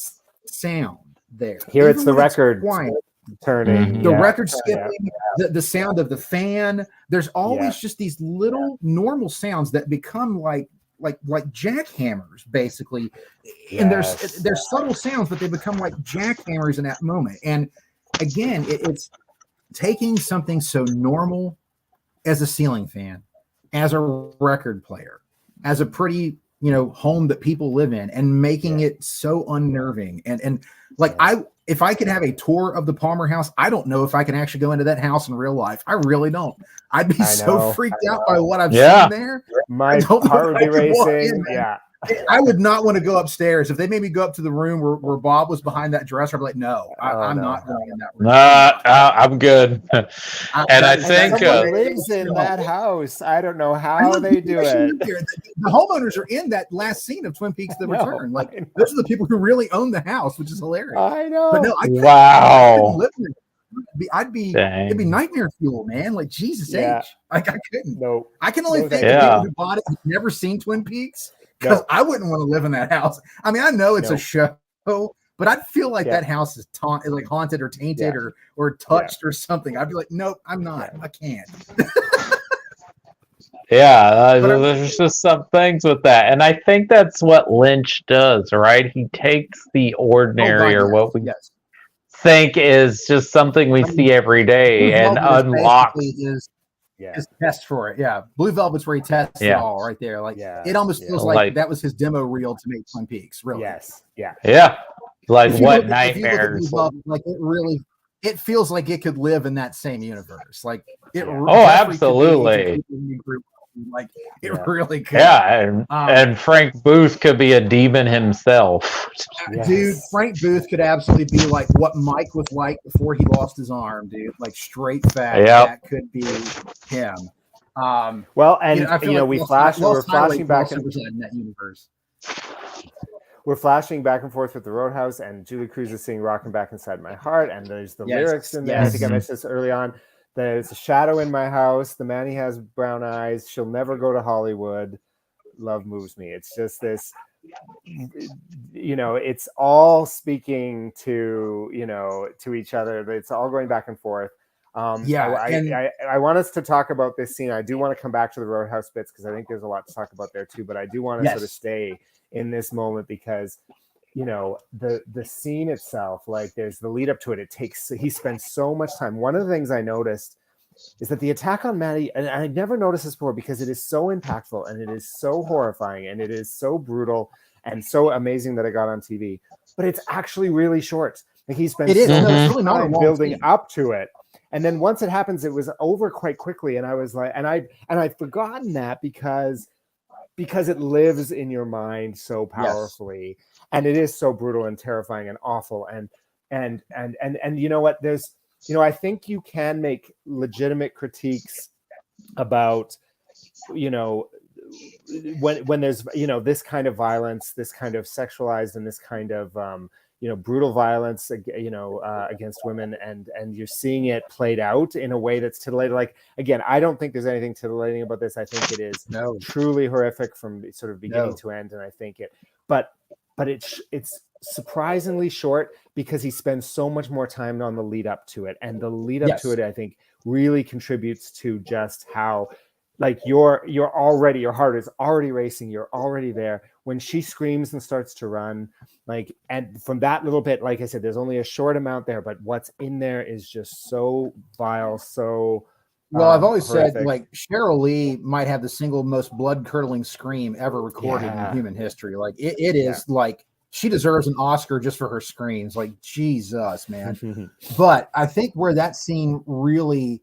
sound there. Here Even it's the when record quiet, turning. the record skipping, the sound of the fan. There's always Yeah. just these little normal sounds that become like jackhammers, basically. And there's subtle sounds, but they become like jackhammers in that moment. And again, it's taking something so normal as a ceiling fan, as a record player, as a pretty, home that people live in, and making it so unnerving. And like, if I could have a tour of the Palmer house, I don't know if I can actually go into that house in real life. I really don't. I'd be so freaked out by what I've seen there. My heart would be racing. Yeah. I would not want to go upstairs. If they made me go up to the room where Bob was behind that dresser, I'd be like, no, I'm not going in that room. I'm good. I think someone lives in that house. I don't know how they do it. The homeowners are in that last scene of Twin Peaks: The Return. Like, those are the people who really own the house, which is hilarious. I know. But no, wow. I live in it. It'd be nightmare fuel, man. Like, Jesus H. Like, I couldn't. No. I can only think of people who bought it who've never seen Twin Peaks. Because I wouldn't want to live in that house. I mean, I know it's a show, but I'd feel like that house is like haunted or tainted or touched or something. I'd be like, nope, I'm not. I can't. There's just some things with that. And I think that's what Lynch does, right? He takes the ordinary or what we think is just something we see every day and unlocks. His test for it. Blue Velvet's where he tests it all right there. Like, it almost feels like that was his demo reel to make Twin Peaks. Really. Like, what nightmares. Like, it feels like it could live in that same universe. Like, it absolutely. Like, it really could. And Frank Booth could be a demon himself. Dude, Frank Booth could absolutely be like what Mike was like before he lost his arm, dude. Like, straight fat. That could be him. We're flashing back in that universe. We're flashing back and forth with the Roadhouse, and Julie Cruz is singing "Rockin' Back Inside My Heart," and there's the lyrics in there. I think I mentioned this early on. There's a shadow in my house. The man, he has brown eyes. She'll never go to Hollywood. Love moves me. It's just this, it's all speaking to each other. It's all going back and forth. I want us to talk about this scene. I do want to come back to the Roadhouse bits because I think there's a lot to talk about there too. But I do want to sort of stay in this moment because the scene itself, like, there's the lead up to it. He spends so much time. One of the things I noticed is that the attack on Maddie, and I never noticed this before because it is so impactful and it is so horrifying and it is so brutal and so amazing that it got on TV, but it's actually really short. Like, he spends so much time building up to it. And then once it happens, it was over quite quickly. And I was like, and I'd forgotten that because it lives in your mind so powerfully. And it is so brutal and terrifying and awful. And you know what? I think you can make legitimate critiques about, when there's, this kind of violence, this kind of sexualized and this kind of, brutal violence, against women, and you're seeing it played out in a way that's titillating. Like, again, I don't think there's anything titillating about this. I think it is truly horrific from sort of beginning to end. And I think but it's surprisingly short because he spends so much more time on the lead up to it, and the lead up to it, I think, really contributes to just how, like, your heart is already racing, you're already there when she screams and starts to run, like, and from that little bit, like I said, there's only a short amount there, but what's in there is just so vile, so I've always said, like, Cheryl Lee might have the single most blood-curdling scream ever recorded in human history. Like, it is like, she deserves an Oscar just for her screams. Like, Jesus, man. But I think where that scene really,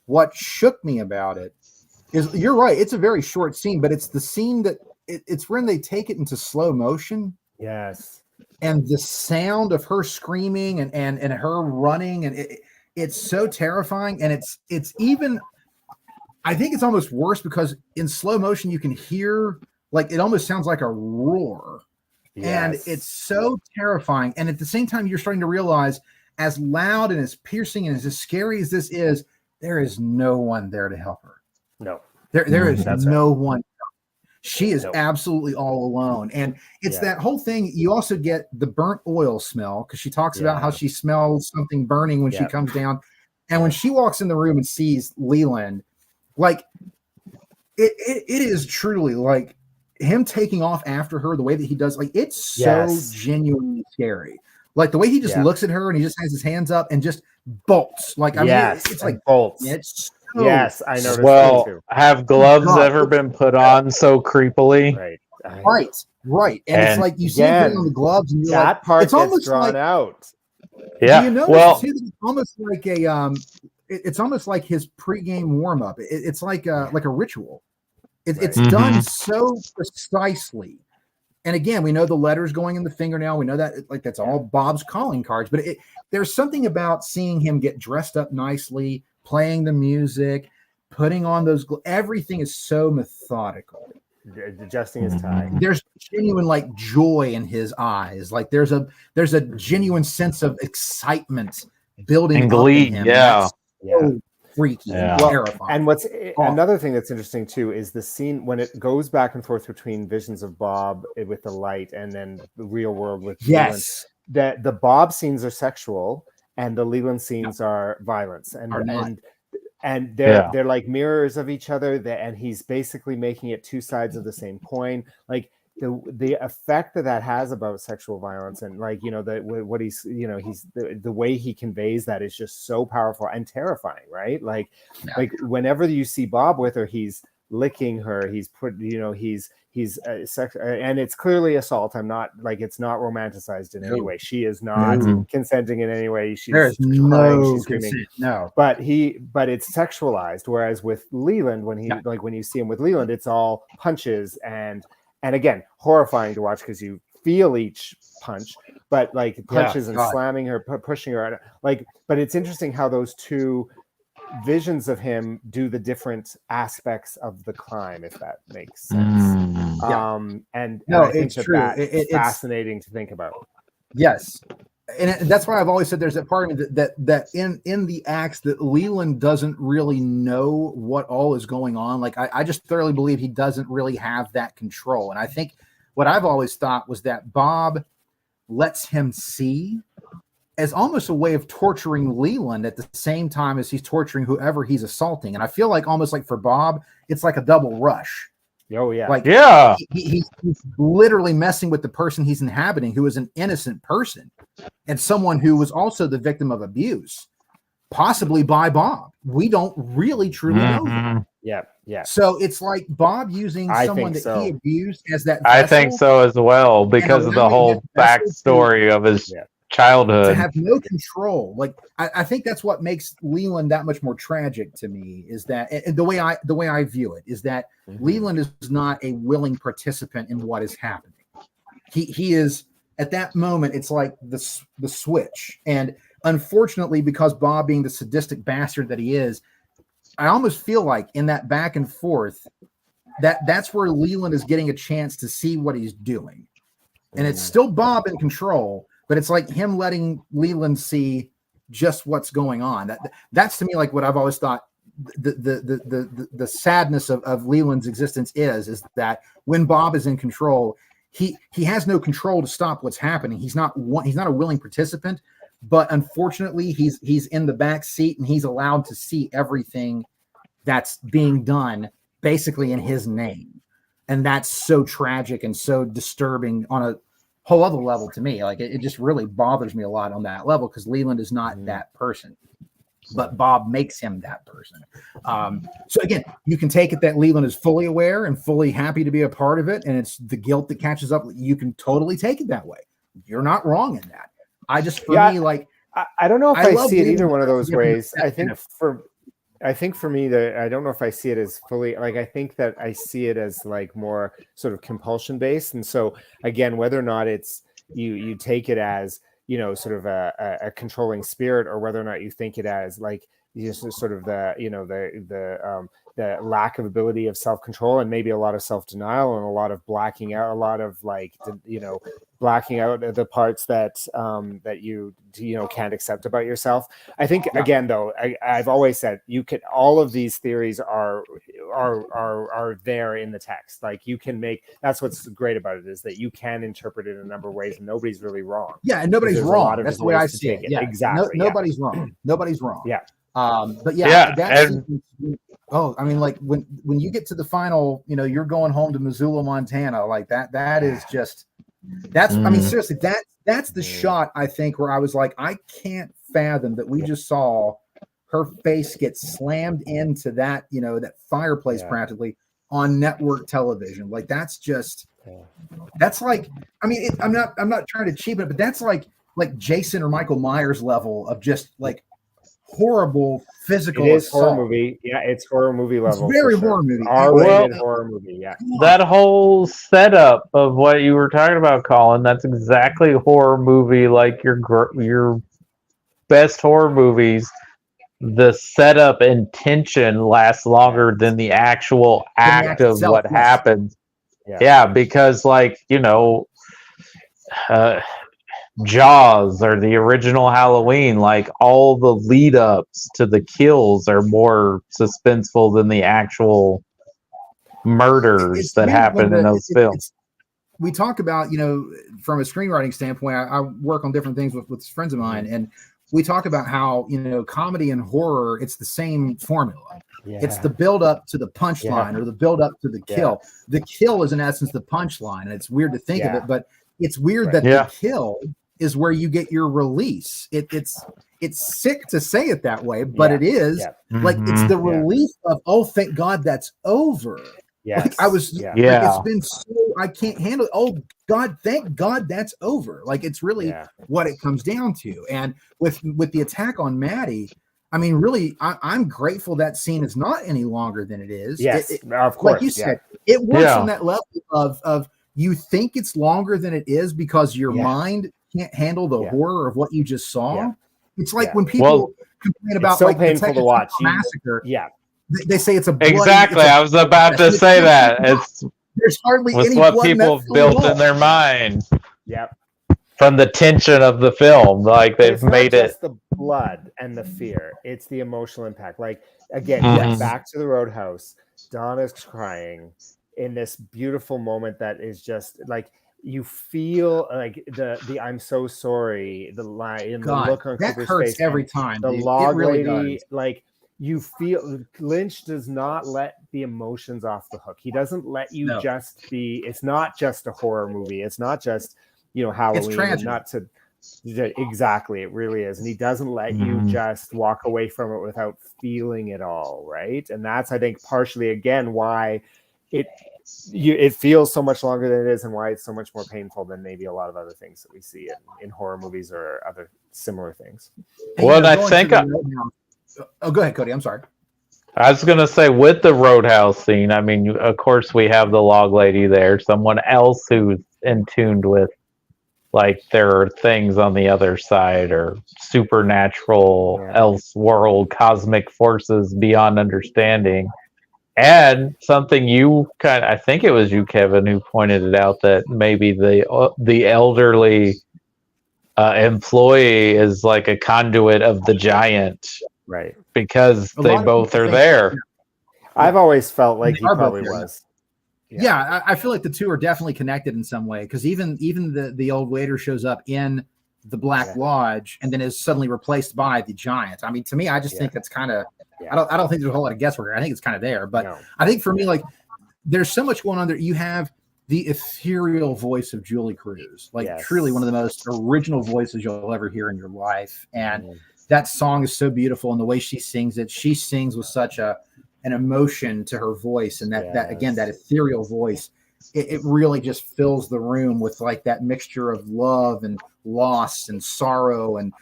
what shook me about it is, you're right, it's a very short scene, but it's the scene that it's when they take it into slow motion. Yes. And the sound of her screaming and her running, and it's so terrifying. And it's even, I think it's almost worse because in slow motion you can hear, like, it almost sounds like a roar. And it's so terrifying. And at the same time, you're starting to realize, as loud and as piercing and as scary as this is, there is no one there to help her. No. There is no one. She is Nope. absolutely all alone. And it's Yeah. that whole thing. You also get the burnt oil smell because she talks about how Yeah. she smells something burning when she Yeah. comes down. And when she walks in the room and sees Leland, like it is truly like him taking off after her the way that he does. Like it's so Yes. genuinely scary. Like the way he just Yeah. looks at her and he just has his hands up and just bolts. Like I mean, Yes, it's and like bolts. it's so Yes, I noticed that Well, too. have gloves God. ever been put on so creepily? Right. Right. And it's And like you see him putting on the Again, gloves and you're that like, part it's gets almost drawn like, out. do yeah, you notice well, too that it's almost like a it's almost like his pregame warm up. It's like a ritual. It's Right. done so precisely. And again, we know the letters going in the fingernail. We know that like that's all Bob's calling cards. But there's something about seeing him get dressed up nicely, playing the music, putting on those. Everything is so methodical. Adjusting his tie. There's genuine like joy in his eyes. Like there's a genuine sense of excitement building And up glee, in him. yeah. And that's so freaky Yeah. and Well, terrifying. and what's another thing that's interesting too is the scene when it goes back and forth between visions of Bob with the light and then the real world with Leland. yes, That the Bob scenes are sexual and the Leland scenes are violence, Are not. and they're like mirrors of each other. And he's basically making it two sides of the same coin. Like the effect that has about sexual violence and like what he's he's the way he conveys that is just so powerful and terrifying, right? Like whenever you see Bob with her, he's licking her, he's put he's sex, and it's clearly assault. I'm not like it's not romanticized in any way. She is not consenting in any way. She's there's crying, no she's screaming. consent. No, But it's sexualized. Whereas with Leland, when you see him with Leland, it's all punches and again, horrifying to watch because you feel each punch, but like punches and slamming her, pushing her. Like, but it's interesting how those two visions of him do the different aspects of the crime, if that makes sense. And I think it's true. It's fascinating to think about. Yes. And that's why I've always said there's that part of me that in the acts that Leland doesn't really know what all is going on. Like I just thoroughly believe he doesn't really have that control. And I think what I've always thought was that Bob lets him see as almost a way of torturing Leland at the same time as he's torturing whoever he's assaulting. And I feel like almost like for Bob, it's like a double rush. Oh yeah. Like he's literally messing with the person he's inhabiting, who is an innocent person and someone who was also the victim of abuse, possibly by Bob. We don't really truly know that. Yeah. So it's like Bob using someone that he abused as that vessel. I think so as well, because of the whole backstory of his childhood. To have no control. Like I think that's what makes Leland that much more tragic to me, is that and the way I view it is that Leland is not a willing participant in what is happening. He is at that moment, it's like the switch. And unfortunately, because Bob being the sadistic bastard that he is, I almost feel like in that back and forth, that's where Leland is getting a chance to see what he's doing. And it's still Bob in control, but it's like him letting Leland see just what's going on. That's to me like what I've always thought the sadness of Leland's existence is that when Bob is in control, he has no control to stop what's happening. He's not a willing participant, but unfortunately he's in the back seat and he's allowed to see everything that's being done basically in his name. And that's so tragic and so disturbing on a whole other level to me. Like it just really bothers me a lot on that level, because Leland is not that person, but Bob makes him that person. So again, you can take it that Leland is fully aware and fully happy to be a part of it, and it's the guilt that catches up. You can totally take it that way. You're not wrong in that. I just me, like I don't know if I see it either one of those ways. I think for me that I don't know if I see it as fully, like I think that I see it as like more sort of compulsion based. And so again, whether or not it's you take it as, sort of a controlling spirit, or whether or not you think it as like just sort of the the lack of ability of self-control, and maybe a lot of self-denial, and a lot of blacking out, a lot of like, blacking out the parts that that you can't accept about yourself. I think again, though, I've always said all of these theories are there in the text. Like you can that's what's great about it, is that you can interpret it in a number of ways, and nobody's really wrong. Yeah, and nobody's wrong. That's the way I see it. Yeah, exactly. Nobody's wrong. Nobody's wrong. Yeah. But I mean, like when you get to the final, you're going home to Missoula, Montana, like that is just, I mean, seriously, that's the shot, I think, where I was like, I can't fathom that we just saw her face get slammed into that, that fireplace practically on network television. Like that's like, I mean, I'm not trying to cheapen it, but that's like Jason or Michael Myers level of just like horrible physical It is assault. horror movie. Yeah, it's horror movie level. It's very horror movie. R-rated horror movie. Yeah. That whole setup of what you were talking about, Colin, that's exactly horror movie. Like your best horror movies, the setup and tension lasts longer than the actual act of what happens. Yeah, because like Jaws or the original Halloween, like all the lead ups to the kills are more suspenseful than the actual murders that happen in those films. We talk about, from a screenwriting standpoint, I work on different things with friends of mine, and we talk about how, comedy and horror, it's the same formula. Yeah. It's the build up to the punchline or the build up to the kill. The kill is in essence the punchline, and it's weird to think of it, but it's weird that the kill is where you get your release. It's sick to say it that way, but it is like it's the relief of, oh, thank God that's over. Yes. Like I was like, it's been so I can't handle it. Oh God, thank God that's over. Like it's really what it comes down to. And with the attack on Maddie, I mean, really, I'm grateful that scene is not any longer than it is. Yes, of course. Like you said, it works on that level of you think it's longer than it is because your mind can't handle the horror of what you just saw. Yeah. It's like when people complain about so like painful the to watch. Massacre. They say it's a bloody, exactly. I was about to say that there's hardly any what blood people have built in their mind. Yep. From the tension of the film, like they've made it. It's the blood and the fear; it's the emotional impact. Like again, back to the Roadhouse. Donna's crying in this beautiful moment that is just like you feel like the I'm so sorry, the line and the look on that Cooper's hurts face, every time. The log lady, like you feel Lynch does not let the emotions off the hook. He doesn't let you just be. It's not just a horror movie. It's not just Halloween. It's tragic. Not to exactly, it really is, and he doesn't let you just walk away from it without feeling it all, right? And that's, I think, partially again why it feels so much longer than it is, and why it's so much more painful than maybe a lot of other things that we see in horror movies or other similar things. Well, I think. Oh, go ahead, Cody. I'm sorry. I was going to say, with the Roadhouse scene, I mean, of course, we have the log lady there, someone else who's in tune with, like, there are things on the other side or supernatural, else world, cosmic forces beyond understanding. And something I think it was you, Kevin, who pointed it out, that maybe the elderly employee is like a conduit of the giant. Right. Because they both are there. I've always felt like he probably was. Yeah, I feel like the two are definitely connected in some way, because even the old waiter shows up in the Black Lodge and then is suddenly replaced by the giant. I mean, to me, I just think it's kind of I don't think there's a whole lot of guesswork. I think it's kind of there, but I think for me, like, there's so much going on there. You have the ethereal voice of Julie Cruz, like truly one of the most original voices you'll ever hear in your life, and that song is so beautiful, and the way she sings with such an emotion to her voice, and that again, that ethereal voice, it really just fills the room with like that mixture of love and loss and sorrow and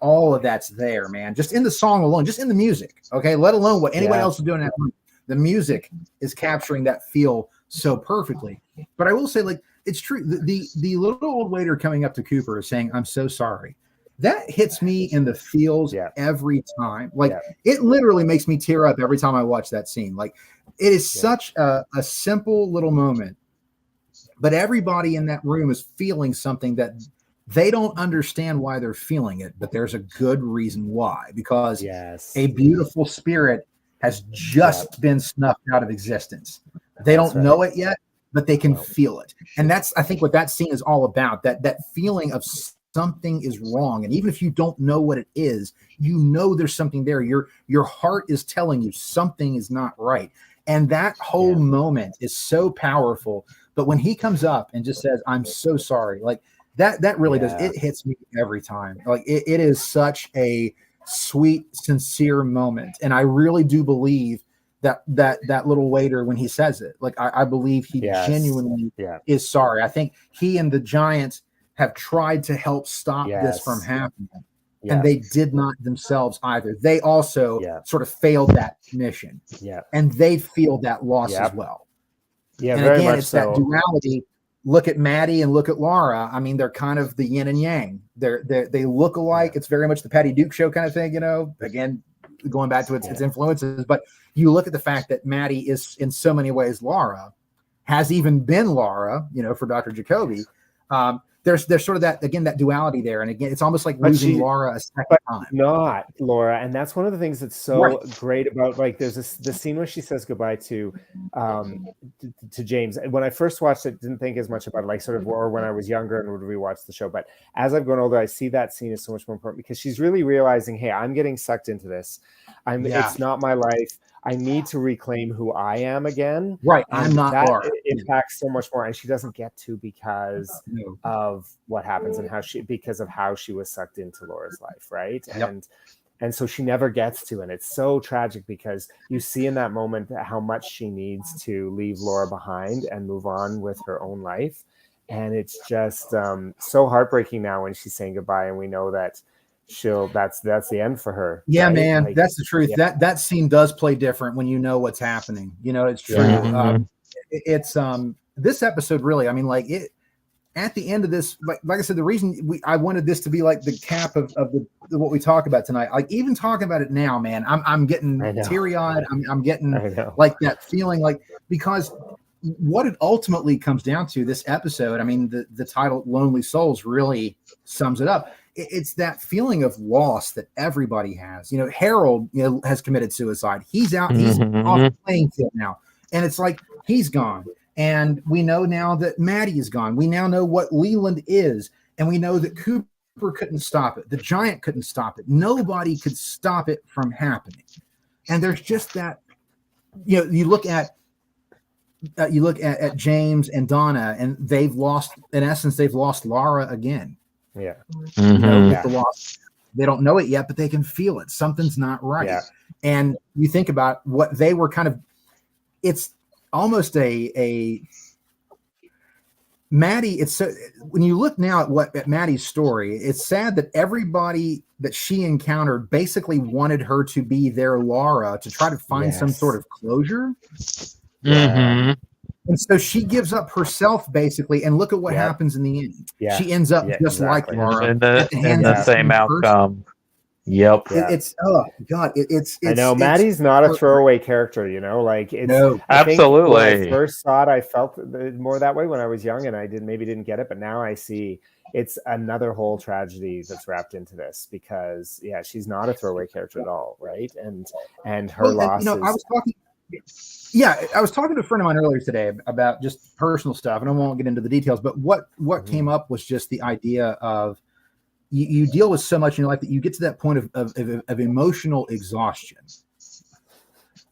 all of that's there, man. Just in the song alone, just in the music, okay, let alone what anyone else is doing at home. The music is capturing that feel so perfectly. But I will say, like, it's true. The little old waiter coming up to Cooper is saying, "I'm so sorry." that hits me in the feels Yeah. every time. Like Yeah. it literally makes me tear up every time I watch that scene. Like it is such a simple little moment, but everybody in that room is feeling something that they don't understand why they're feeling it, but there's a good reason why, because a beautiful spirit has just been snuffed out of existence. They don't know it yet, but they can feel it. And that's, I think, what that scene is all about, that feeling of something is wrong. And even if you don't know what it is, you know there's something there. Your heart is telling you something is not right. And that whole moment is so powerful. But when he comes up and just says, "I'm so sorry," like that really does, it hits me every time. Like it is such a sweet, sincere moment. And I really do believe that little waiter, when he says it, like I believe he genuinely is sorry. I think he and the Giants have tried to help stop this from happening. And they did not themselves either. They also sort of failed that mission. And they feel that loss as well. And very again, much it's so. that duality. Look at Maddie and look at Laura. I mean, they're kind of the yin and yang. They look alike. It's very much the Patty Duke show kind of thing, you know. Again, going back to its influences. But you look at the fact that Maddie is in so many ways Laura, has even been Laura, you know, for Dr. Jacoby. There's sort of that, again, that duality there. And again, it's almost like losing Laura a second time. Not Laura. And that's one of the things that's so great about, like, there's the scene where she says goodbye to James. And when I first watched it, didn't think as much about it, like sort of, or when I was younger and would rewatch the show. But as I've grown older, I see that scene is so much more important, because she's really realizing, hey, I'm getting sucked into this. It's not my life. I need to reclaim who I am again. Right. And I'm not Laura. It impacts so much more. And she doesn't get to because of what happens and because of how she was sucked into Laura's life. Right. And so she never gets to, and it's so tragic, because you see in that moment how much she needs to leave Laura behind and move on with her own life. And it's just so heartbreaking now when she's saying goodbye. And we know that that's the end for her. Yeah, right? man, like, that's the truth. That scene does play different when you know what's happening. You know, it's true. It's this episode really, I mean, like it at the end of this, like I said, the reason I wanted this to be like the cap of what we talk about tonight. Like even talking about it now, man, I'm getting teary-eyed. I'm getting like that feeling, like, because what it ultimately comes down to, this episode, I mean, the title "Lonely Souls" really sums it up. It's that feeling of loss that everybody has. You know, Harold, you know, has committed suicide. He's out. He's off the playing field now, and it's like he's gone. And we know now that Maddie is gone. We now know what Leland is, and we know that Cooper couldn't stop it. The Giant couldn't stop it. Nobody could stop it from happening. And there's just that. You know, you look at James and Donna, and they've lost. In essence, they've lost Laura again. Yeah. You know, with the loss. They don't know it yet, but they can feel it. Something's not right. Yeah. And you think about what they were kind of, it's almost a Maddie. It's so, when you look now at Maddie's story, it's sad that everybody that she encountered basically wanted her to be their Laura, to try to find some sort of closure. And so she gives up herself basically, and look at what happens in the end. She ends up just like Laura, in the same outcome. Yep. It's oh god, it's I know Maddie's not a throwaway character, you know, like it's absolutely. When I first saw it, I felt more that way when I was young, and I didn't get it, but now I see it's another whole tragedy that's wrapped into this, because she's not a throwaway character at all, right? And her loss. You know, I was talking to a friend of mine earlier today about just personal stuff, and I won't get into the details, but what came up was just the idea of you deal with so much in your life that you get to that point of emotional exhaustion.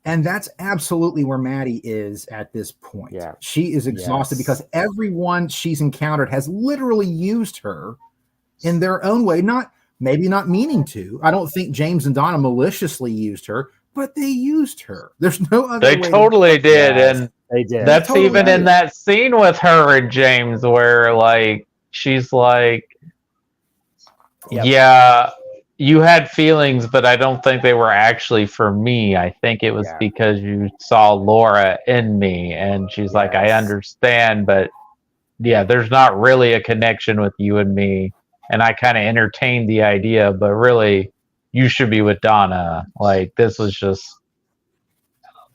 And that's absolutely where Maddie is at this point. Yeah. She is exhausted because everyone she's encountered has literally used her in their own way, maybe not meaning to. I don't think James and Donna maliciously used her, but they used her. There's no other way. They totally did. And they did. That's even in that scene with her and James where, like, she's like, yeah, you had feelings, but I don't think they were actually for me. I think it was because you saw Laura in me. And she's like, I understand, but there's not really a connection with you and me. and I kind of entertained the idea, but really, you should be with Donna. Like, this was just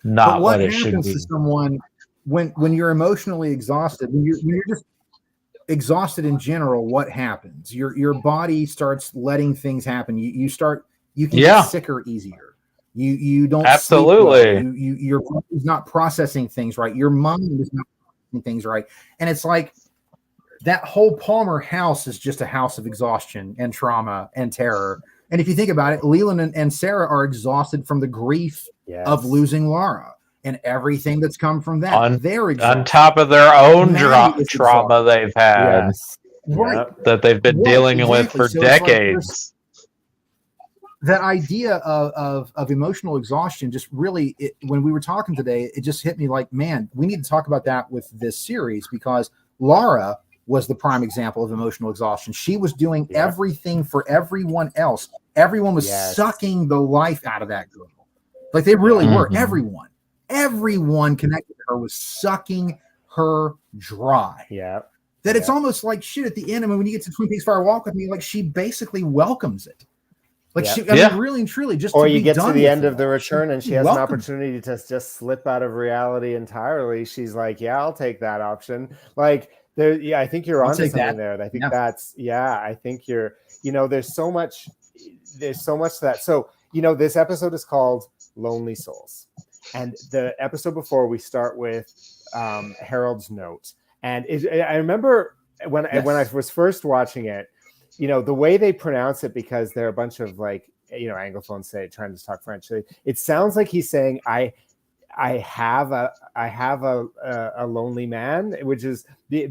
But not what what it should happens be. to someone when you're emotionally exhausted, when you're just exhausted in general? What happens? Your body starts letting things happen. You can Yeah. get sicker easier. You don't sleep Absolutely. well. Your body's not processing things right. Your mind is not processing things right. And it's like that whole Palmer house is just a house of exhaustion and trauma and terror. And if you think about it, Leland and Sarah are exhausted from the grief of losing Laura and everything that's come from that. They're exhausted. On top of their own Maddie is trauma exhausted. they've had Right. that they've been dealing with exactly. for So it's like decades. that idea of emotional exhaustion just really, when we were talking today, it just hit me like, man, we need to talk about that with this series, because Laura was the prime example of emotional exhaustion. She was doing everything for everyone else. Everyone was sucking the life out of that girl. Like, they really were. Everyone connected to her was sucking her dry. That it's almost like shit at the end. I mean, when you get to Twin Peaks Fire Walk with Me, like, she basically welcomes it. Like, I mean, really and truly, just or to you be get done to the with end it. of the return and she has an Welcome. opportunity to just slip out of reality entirely. She's like, yeah, I'll take that option. Like, there, I think you're onto something there. I think that's, I think you're, there's so much to that. So, this episode is called Lonely Souls. And the episode before, we start with Harold's note. And I remember when I was first watching it, the way they pronounce it, because they're a bunch of, like, Anglophones trying to talk French. It sounds like he's saying, I have a lonely man, which is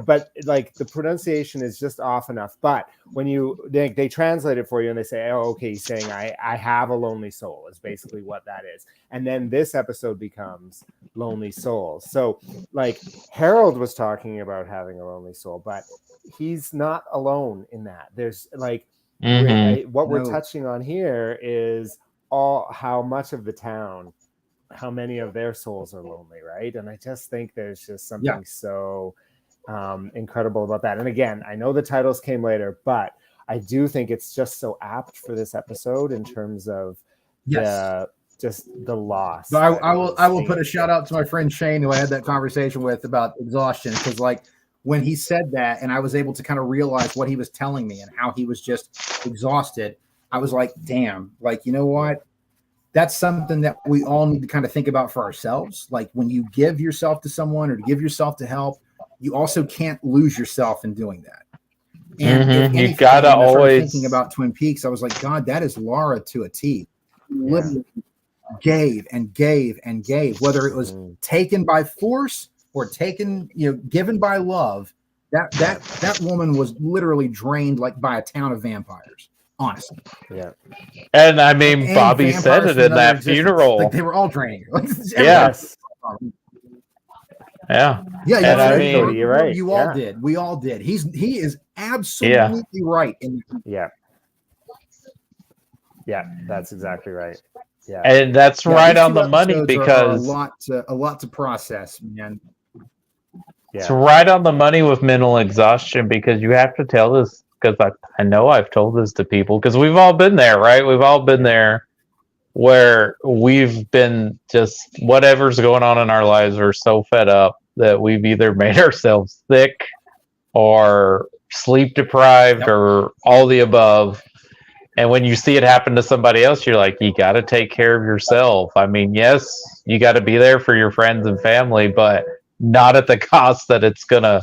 but like the pronunciation is just off enough. But when they translate it for you and they say, oh, okay, he's saying I have a lonely soul, is basically what that is. And then this episode becomes Lonely Souls. So, like, Harold was talking about having a lonely soul, but he's not alone in that. There's like what we're touching on here is how much of the town, how many of their souls are lonely, right? And I just think there's just something so incredible about that. And again, I know the titles came later, but I do think it's just so apt for this episode in terms of just the loss. So I will put a shout out to my friend Shane, who I had that conversation with about exhaustion, because, like, when he said that and I was able to kind of realize what he was telling me and how he was just exhausted, I was like, damn, like, you know what? That's something that we all need to kind of think about for ourselves. Like, when you give yourself to someone or to give yourself to help, you also can't lose yourself in doing that. And if anything, you gotta when I started always thinking about Twin Peaks, I was like, God, that is Laura to a T. Literally gave and gave and gave, whether it was taken by force or taken, given by love. That woman was literally drained, like, by a town of vampires. Honestly. And I mean, Bobby said it in that funeral. Like, they were all draining. Yeah. And I mean, you're right. You all did. We all did. He is absolutely right. That's exactly right. And that's right on the money, because a lot to process, man. It's right on the money with mental exhaustion, because you have to tell this, because I know I've told this to people, because we've all been there, right? We've all been there where we've been just, whatever's going on in our lives, we're so fed up that we've either made ourselves sick or sleep deprived or all the above. And when you see it happen to somebody else, you're like, you got to take care of yourself. I mean, yes, you got to be there for your friends and family, but not at the cost that it's going to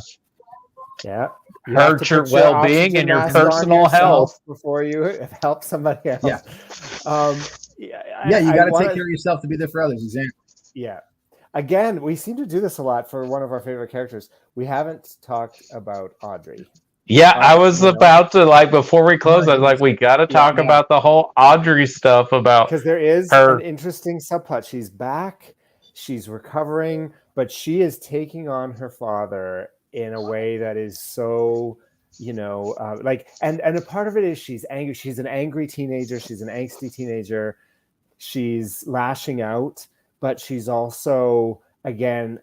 hurt your well-being and your personal health before you help somebody else. You got to take care of yourself to be there for others. Exactly. Again, we seem to do this a lot for one of our favorite characters. We haven't talked about Audrey. I was about to, like, before we close, I was like, we got to talk about the whole Audrey stuff, about, because there is an interesting subplot. She's back, she's recovering, but she is taking on her father in a way that is so, like, and a part of it is she's angry. She's an angry teenager. She's an angsty teenager. She's lashing out, but she's also, again,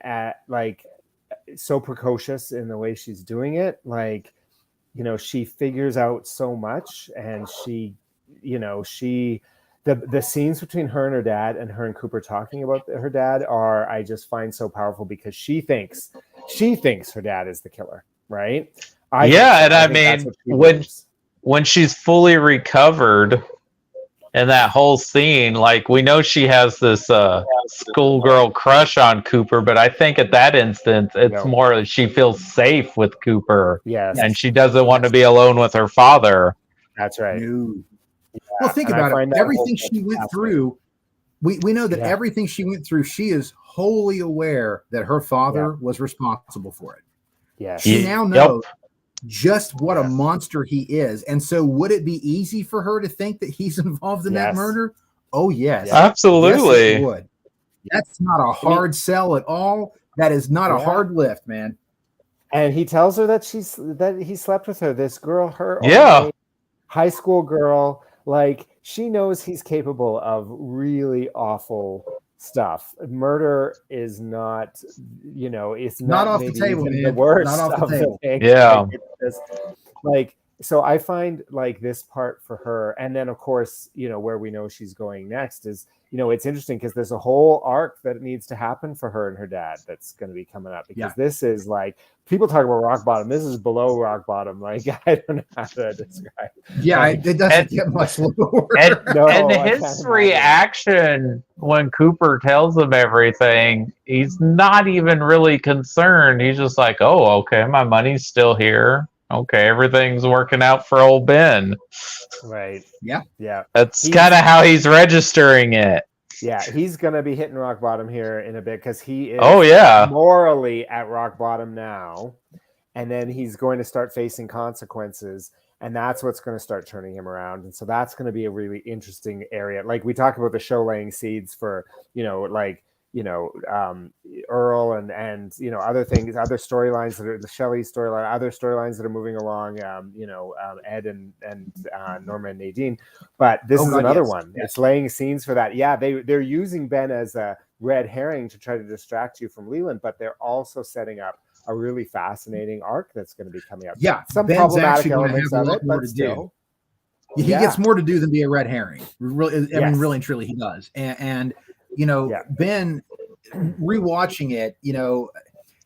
so precocious in the way she's doing it. Like, she figures out so much, and the scenes between her and her dad, and her and Cooper talking about her dad, I just find so powerful, because she thinks her dad is the killer, right? And I mean, when she's fully recovered, and that whole scene, like, we know she has this schoolgirl crush on Cooper, but I think at that instance, it's more that she feels safe with Cooper. Yes. And she doesn't want to be alone with her father. That's right. No. Well, think about it. Everything she went through, we know that everything she went through, she is wholly aware that her father was responsible for it. Yeah. She now knows just what a monster he is. And so would it be easy for her to think that he's involved in that murder? Oh, yes. Absolutely. Yes, it would. That's not a hard sell at all. That is not a hard lift, man. And he tells her that he slept with her, this girl, her high school girl. Like, she knows he's capable of really awful stuff. Murder is not, it's not off the table, man. The worst not off the table. Yeah. So I find, like, this part for her, and then of course, where we know she's going next is, it's interesting because there's a whole arc that needs to happen for her and her dad that's going to be coming up, because this is, like, people talk about rock bottom. This is below rock bottom. Like, I don't know how to describe. Yeah, it doesn't get much lower. And his reaction when Cooper tells him everything, he's not even really concerned. He's just like, oh, okay, my money's still here. Okay, everything's working out for old Ben. Right. Yeah. Yeah. That's kind of how he's registering it. Yeah, he's going to be hitting rock bottom here in a bit, because he is morally at rock bottom now. And then he's going to start facing consequences. And that's what's going to start turning him around. And so that's going to be a really interesting area. Like, we talk about the show laying seeds for, Earl and other things, other storylines that are the Shelley storyline, other storylines that are moving along, Ed and Norma and Nadine. But this is another one. Yes. It's laying scenes for that. Yeah, they're using Ben as a red herring to try to distract you from Leland, but they're also setting up a really fascinating arc that's going to be coming up. Yeah, some Ben's problematic elements of it, but still. He gets more to do than be a red herring. Really, I mean, really and truly, he does. And Ben, rewatching it,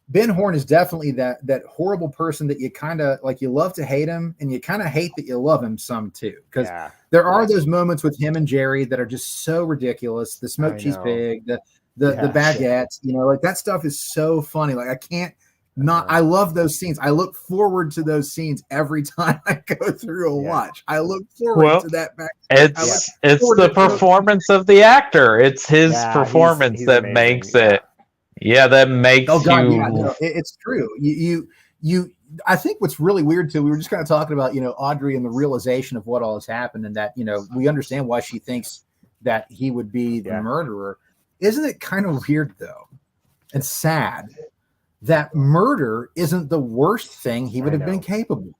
Ben Horn is definitely that horrible person that you kind of, like, you love to hate him, and you kind of hate that you love him some too. Because there are those moments with him and Jerry that are just so ridiculous. The smoked cheese pig, the baguette, like, that stuff is so funny. Like, I can't not. I love those scenes. I look forward to those scenes every time I go through a watch. I look forward to that back. It's the performance of the actor. It's his performance he's that amazing. Makes it. Yeah, that makes you. Yeah, no, it's true. You. I think what's really weird too. We were just kind of talking about Audrey and the realization of what all has happened, and that we understand why she thinks that he would be the murderer. Isn't it kind of weird though, and sad that murder isn't the worst thing he would have been capable of?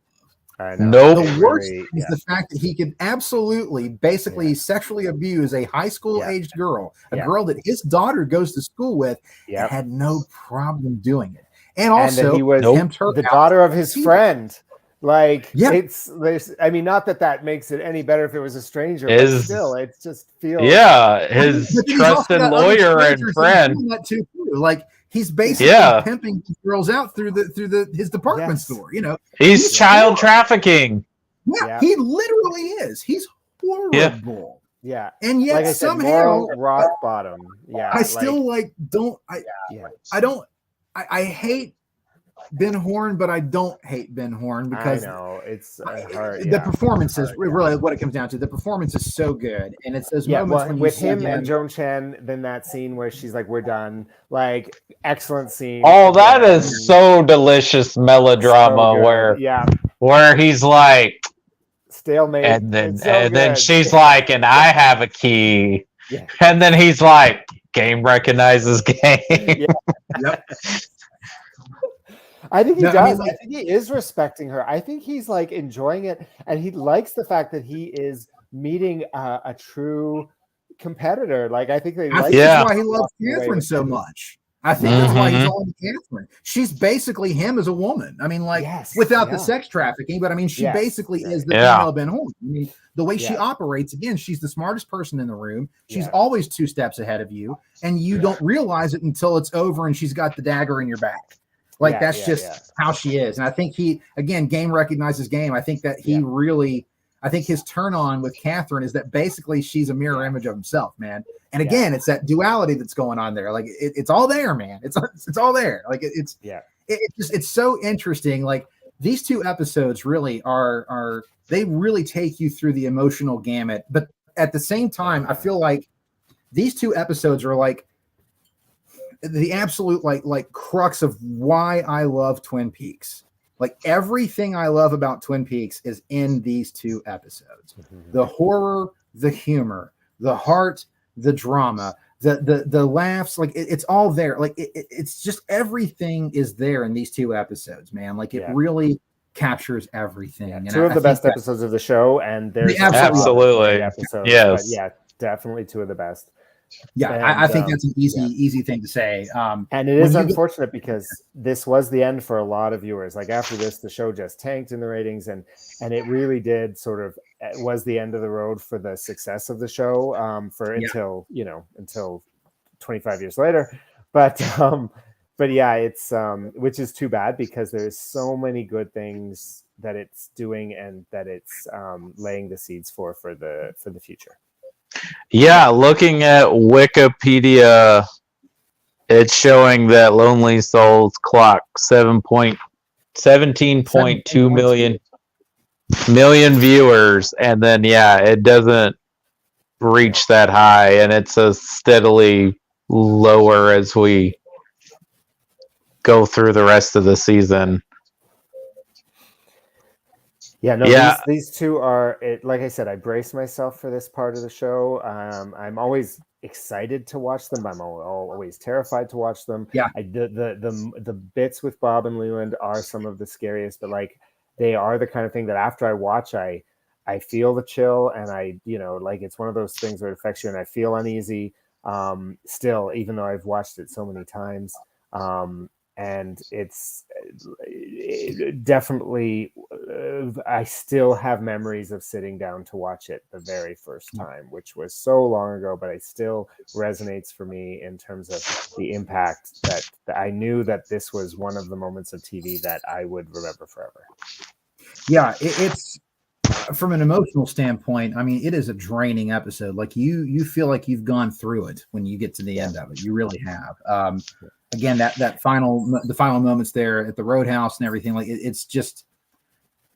I know. The worst is the fact that he could absolutely, basically, sexually abuse a high school aged girl, a girl that his daughter goes to school with, and had no problem doing it. And also, he was the daughter of his friend. Like, I mean, not that makes it any better if it was a stranger, but still, it just feels. Yeah, his trusted lawyer and friend. That too. Like, he's basically pimping girls out through his department store. He's child trafficking. Yeah, he literally is. He's horrible. Yeah, and yet, like, somehow rock bottom. Yeah, I still don't. I hate Ben Horn, but I don't hate Ben Horn because I know it's hard. The performance is really what it comes down to. The performance is so good, and it's those moments when with him and Joan Chen. Then that scene where she's like, "We're done." Like, excellent scene. Oh, that is so delicious melodrama where he's like stalemate, and then she's like, "And I have a key," and then he's like, "Game recognizes game." Yep. I think he does. I think he is respecting her. I think he's like enjoying it, and he likes the fact that he is meeting a true competitor. Like, I think that's why he loves Catherine so much. I think that's why he's all into Catherine. She's basically him as a woman. I mean, like without the sex trafficking, but I mean, she basically is the female Ben Horn. I mean, the way she operates, again, she's the smartest person in the room. She's always 2 steps ahead of you, and you don't realize it until it's over and she's got the dagger in your back. Like that's just how she is. And I think game recognizes game. I think that he really, I think his turn on with Catherine is that basically she's a mirror image of himself, man. And again, it's that duality that's going on there. Like it's all there, man. It's all there. Like it's so interesting. Like these 2 episodes really are they really take you through the emotional gamut. But at the same time, I feel like these 2 episodes are like the absolute like crux of why I love Twin Peaks. Like everything I love about Twin Peaks is in these 2 episodes. The horror, the humor, the heart, the drama, the laughs, like it's all there. Like it's just everything is there in these 2 episodes, man. Like it really captures everything. Yeah, and 2 of the best episodes of the show, and there's absolutely episodes. Yes, but yeah, definitely 2 of the best. Yeah, and, I think that's an easy thing to say. And it is unfortunate because this was the end for a lot of viewers. Like after this, the show just tanked in the ratings, and it really did sort of was the end of the road for the success of the show until 25 years later. But yeah, it's which is too bad because there's so many good things that it's doing and that it's laying the seeds for the future. Yeah, looking at Wikipedia, it's showing that Lonely Souls clock 17.2 million viewers, and then it doesn't reach that high, and it's a steadily lower as we go through the rest of the season. These 2 are like I said, I brace myself for this part of the show. I'm always excited to watch them. I'm always terrified to watch them. The bits with Bob and Leland are some of the scariest, but like they are the kind of thing that after I watch, I feel the chill, and like it's one of those things where it affects you and I feel uneasy still, even though I've watched it so many times. And it's definitely, I still have memories of sitting down to watch it the very first time, which was so long ago, but it still resonates for me in terms of the impact that I knew that this was one of the moments of TV that I would remember forever. Yeah, it's from an emotional standpoint. I mean, it is a draining episode. Like you feel like you've gone through it when you get to the end of it. You really have. Again, the final moments there at the Roadhouse and everything, like it's just,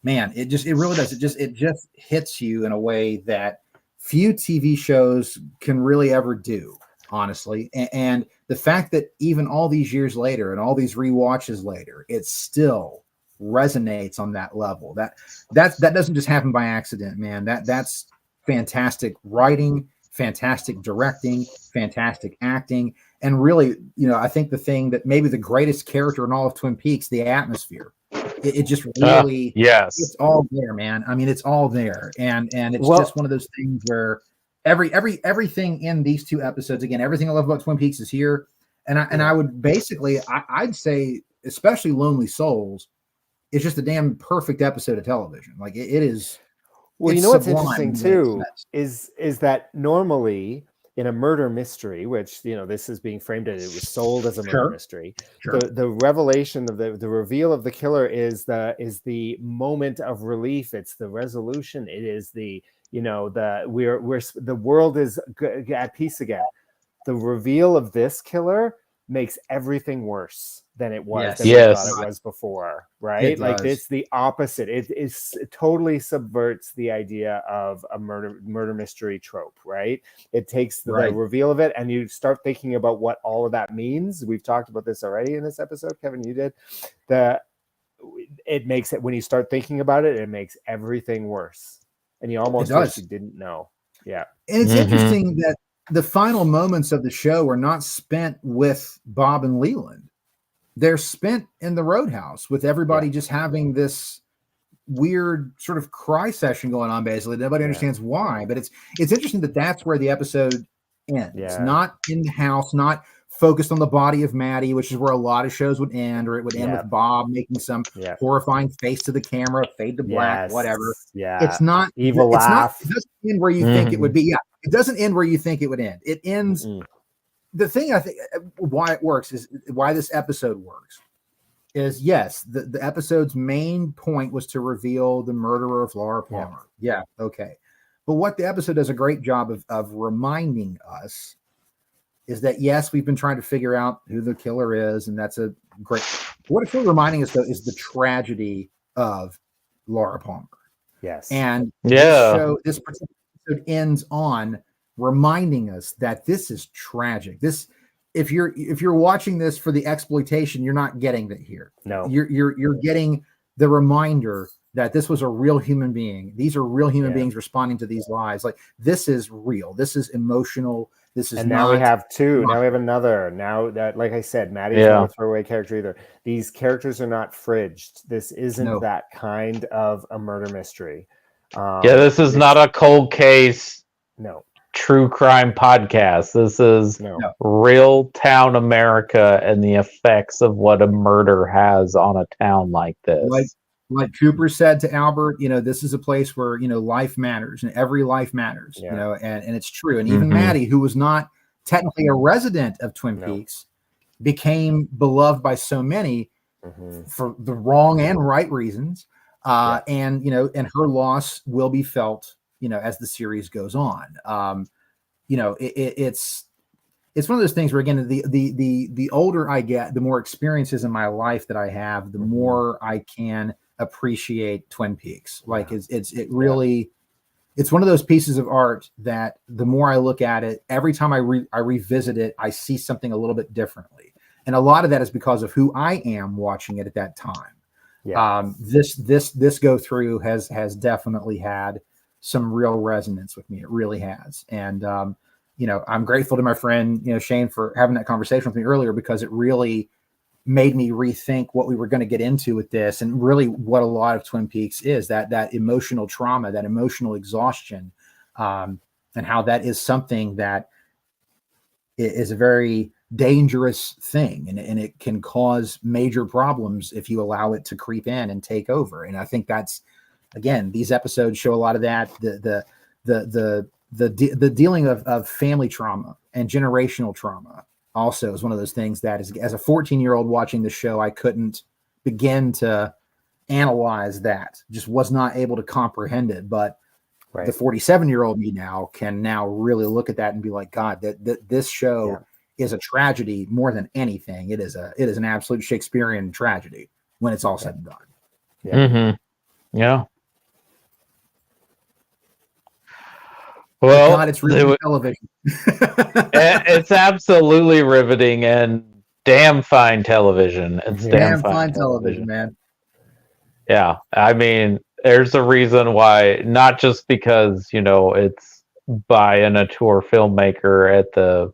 man, it really does. It just hits you in a way that few TV shows can really ever do, honestly. And the fact that even all these years later and all these rewatches later, it still resonates on that level. That doesn't just happen by accident, man. That's fantastic writing, fantastic directing, fantastic acting. And really, I think the thing that maybe the greatest character in all of Twin Peaks, the atmosphere, it just really, it's all there, man. I mean, it's all there. And it's just one of those things where everything in these 2 episodes, again, everything I love about Twin Peaks is here. And I would basically, I'd say, especially Lonely Souls, it's just a damn perfect episode of television. Like it is. Well, what's interesting too is that normally in a murder mystery, which this is being framed as it was sold as a murder mystery, the revelation of the reveal of the killer is the moment of relief. It's the resolution. It is the the world is at peace again. The reveal of this killer makes everything worse than it was than we thought it was before, right? Like it's the opposite. It totally subverts the idea of a murder mystery trope, right? It takes the reveal of it, and you start thinking about what all of that means. We've talked about this already in this episode, Kevin. You did. It makes it, when you start thinking about it, it makes everything worse, and you almost wish you didn't know. Yeah, and it's interesting that the final moments of the show are not spent with Bob and Leland. They're spent in the Roadhouse with everybody just having this weird sort of cry session going on. Basically, nobody understands why, but it's interesting that that's where the episode ends. Not in the house, not focused on the body of Maddie, which is where a lot of shows would end, or it would end with Bob making some horrifying face to the camera, fade to black, whatever. Yeah. It's not evil it's laugh. Not, it doesn't end where you think it would be. Yeah. It doesn't end where you think it would end. It ends. The thing I think why it works is why this episode works is yes, the episode's main point was to reveal the murderer of Laura Palmer. Yeah. Okay. But what the episode does a great job of reminding us is that, yes, we've been trying to figure out who the killer is, and that's a great. What it's really reminding us, though, is the tragedy of Laura Palmer. Yes. And this particular episode ends on reminding us that this is tragic. This, if you're watching this for the exploitation, you're not getting it here. No, you're getting the reminder that this was a real human being. These are real human beings responding to these lies. Like, this is real. This is emotional. This is. And now we have two. Now we have another. Now that, like I said, Maddie's not a throwaway character either. These characters are not fridged. This isn't that kind of a murder mystery. This is not a cold case. No. True crime podcast. This is real town America and the effects of what a murder has on a town like this. Like Cooper said to Albert, this is a place where, life matters and every life matters, and it's true. And even Maddie, who was not technically a resident of Twin Peaks, became beloved by so many for the wrong and right reasons. And her loss will be felt, as the series goes on. It's one of those things where, again, the older I get, the more experiences in my life that I have, the more I can appreciate Twin Peaks. Like it's one of those pieces of art that the more I look at it, every time I revisit it, I see something a little bit differently. And a lot of that is because of who I am watching it at that time. This go through has definitely had some real resonance with me. It really has. And I'm grateful to my friend, Shane, for having that conversation with me earlier, because it really made me rethink what we were going to get into with this, and really what a lot of Twin Peaks is, that emotional trauma, that emotional exhaustion, and how that is something that is a very dangerous thing, and it can cause major problems if you allow it to creep in and take over. And I think that's, again, these episodes show a lot of that, the dealing of family trauma and generational trauma also is one of those things that, as a 14-year-old watching the show, I couldn't begin to analyze that, just was not able to comprehend it. But the 47-year-old me now can really look at that and be like, God, that this show is a tragedy more than anything. It is an absolute Shakespearean tragedy when it's all said and done. Yeah. Well, God, it's riveting television. It's absolutely riveting and damn fine television. It's damn fine television, man. Yeah, I mean, there's a reason why, not just because it's by an auteur filmmaker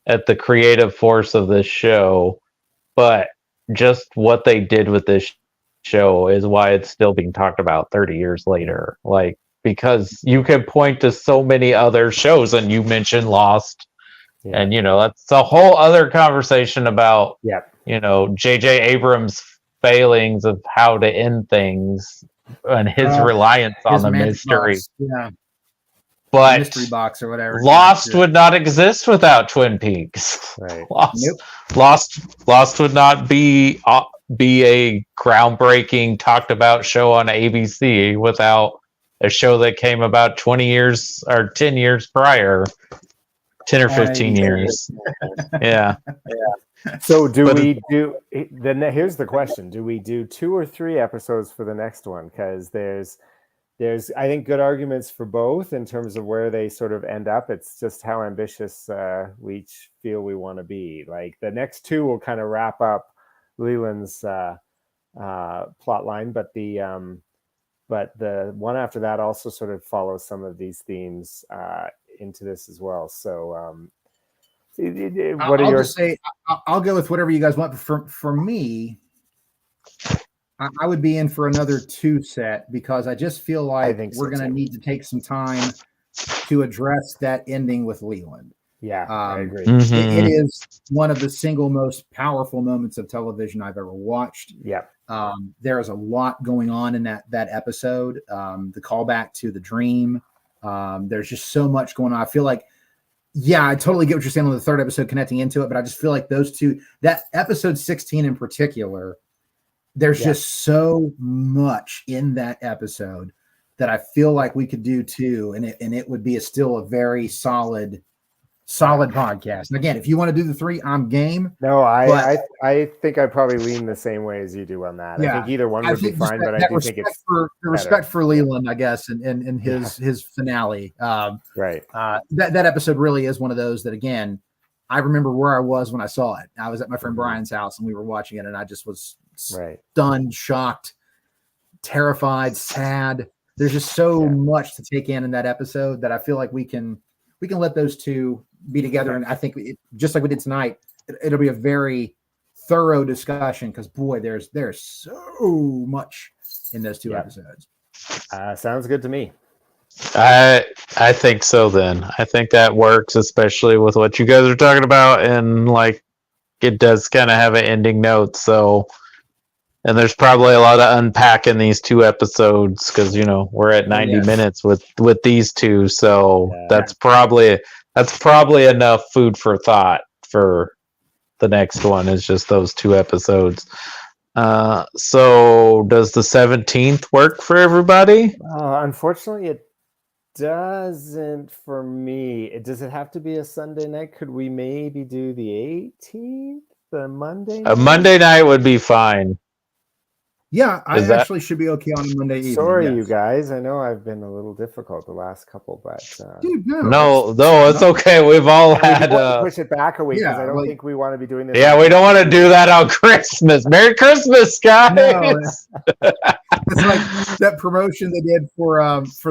at the creative force of this show, but just what they did with this show is why it's still being talked about 30 years later. Like, because you can point to so many other shows, and you mentioned Lost, and that's a whole other conversation about J.J. Abrams' failings of how to end things and his reliance on the mystery. But mystery box or whatever. Lost would not exist without Twin Peaks. Right. Lost would not be a groundbreaking, talked about show on ABC without a show that came about 20 years or 10 years prior, 10 or 15 years. Yeah. So here's the question. Do we do 2 or 3 episodes for the next one? Because there's, I think, good arguments for both in terms of where they sort of end up. It's just how ambitious we each feel we want to be. Like, the next 2 will kind of wrap up Leland's plot line, but the one after that also sort of follows some of these themes into this as well. So what are yours? I'll go with whatever you guys want. For me, I would be in for another 2 set, because I just feel like we're going to need to take some time to address that ending with Leland. Yeah, I agree. It is one of the single most powerful moments of television I've ever watched. Yeah. There is a lot going on in that episode. The callback to the dream. There's just so much going on. I feel like, yeah, I totally get what you're saying on the third episode connecting into it, but I just feel like those two, that episode 16 in particular, there's just so much in that episode that I feel like we could do too, and it would be still a very solid podcast. And again, if you want to do the 3, I'm game. No, I think I probably lean the same way as you do on that. Yeah, I think either one would be fine, but I do think it's the respect for Leland, I guess, and his finale. Right. That episode really is one of those that, again, I remember where I was when I saw it. I was at my friend Brian's house and we were watching it, and I just was stunned, shocked, terrified, sad. There's just so much to take in that episode that I feel like we can let those two be together. And I think just like we did tonight, it'll be a very thorough discussion because, boy, there's so much in those 2 episodes. Sounds good to me. I think so then. I think that works, especially with what you guys are talking about, and like it does kind of have an ending note. So, and there's probably a lot of unpack in these 2 episodes because we're at 90 minutes with these 2. So that's probably enough food for thought for the next one. Is just those 2 episodes. So does the 17th work for everybody? Unfortunately, it doesn't for me. Does it have to be a Sunday night? Could we maybe do the 18th, the Monday night? A Monday night would be fine. Yeah, I actually should be okay on a Monday evening. Sorry, you guys. I know I've been a little difficult the last couple, but dude, no, it's okay. We've all had push it back a week because I don't think we want to be doing this. Yeah, we don't want to do that on Christmas. Merry Christmas, guys! No, it's like that promotion they did for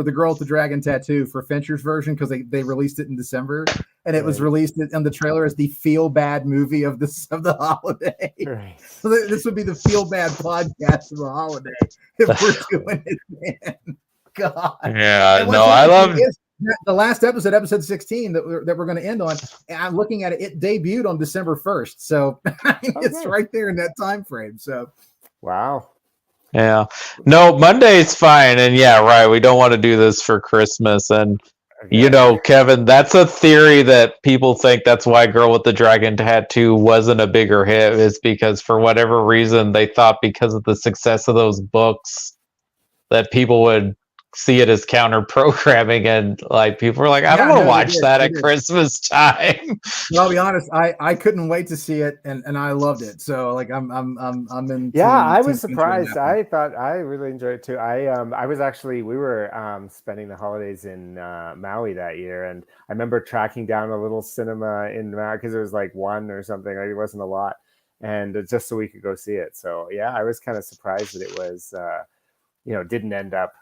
the Girl with the Dragon Tattoo for Fincher's version because they released it in December, and it was released in the trailer as the feel bad movie of the holiday. Right. So this would be the feel bad podcast of the holiday if we're doing it, man. God. Yeah, no, I love the last episode 16 that we're going to end on. And I'm looking at it. It debuted on December 1st, so it's right there in that time frame. So, wow. Yeah, no, Monday's fine, and right. We don't want to do this for Christmas, and Kevin, that's a theory that people think that's why Girl with the Dragon Tattoo wasn't a bigger hit, is because for whatever reason they thought because of the success of those books that people would see it as counter programming, and like people were like, I don't want to watch that at Christmas time. Well, I'll be honest, I couldn't wait to see it, and I loved it. So like I'm in. Yeah, I was surprised. I thought I really enjoyed it too. I was actually, we were spending the holidays in Maui that year, and I remember tracking down a little cinema in Maui because it was like 1 or something. Like it wasn't a lot, and just so we could go see it. So yeah, I was kind of surprised that it was. Didn't end up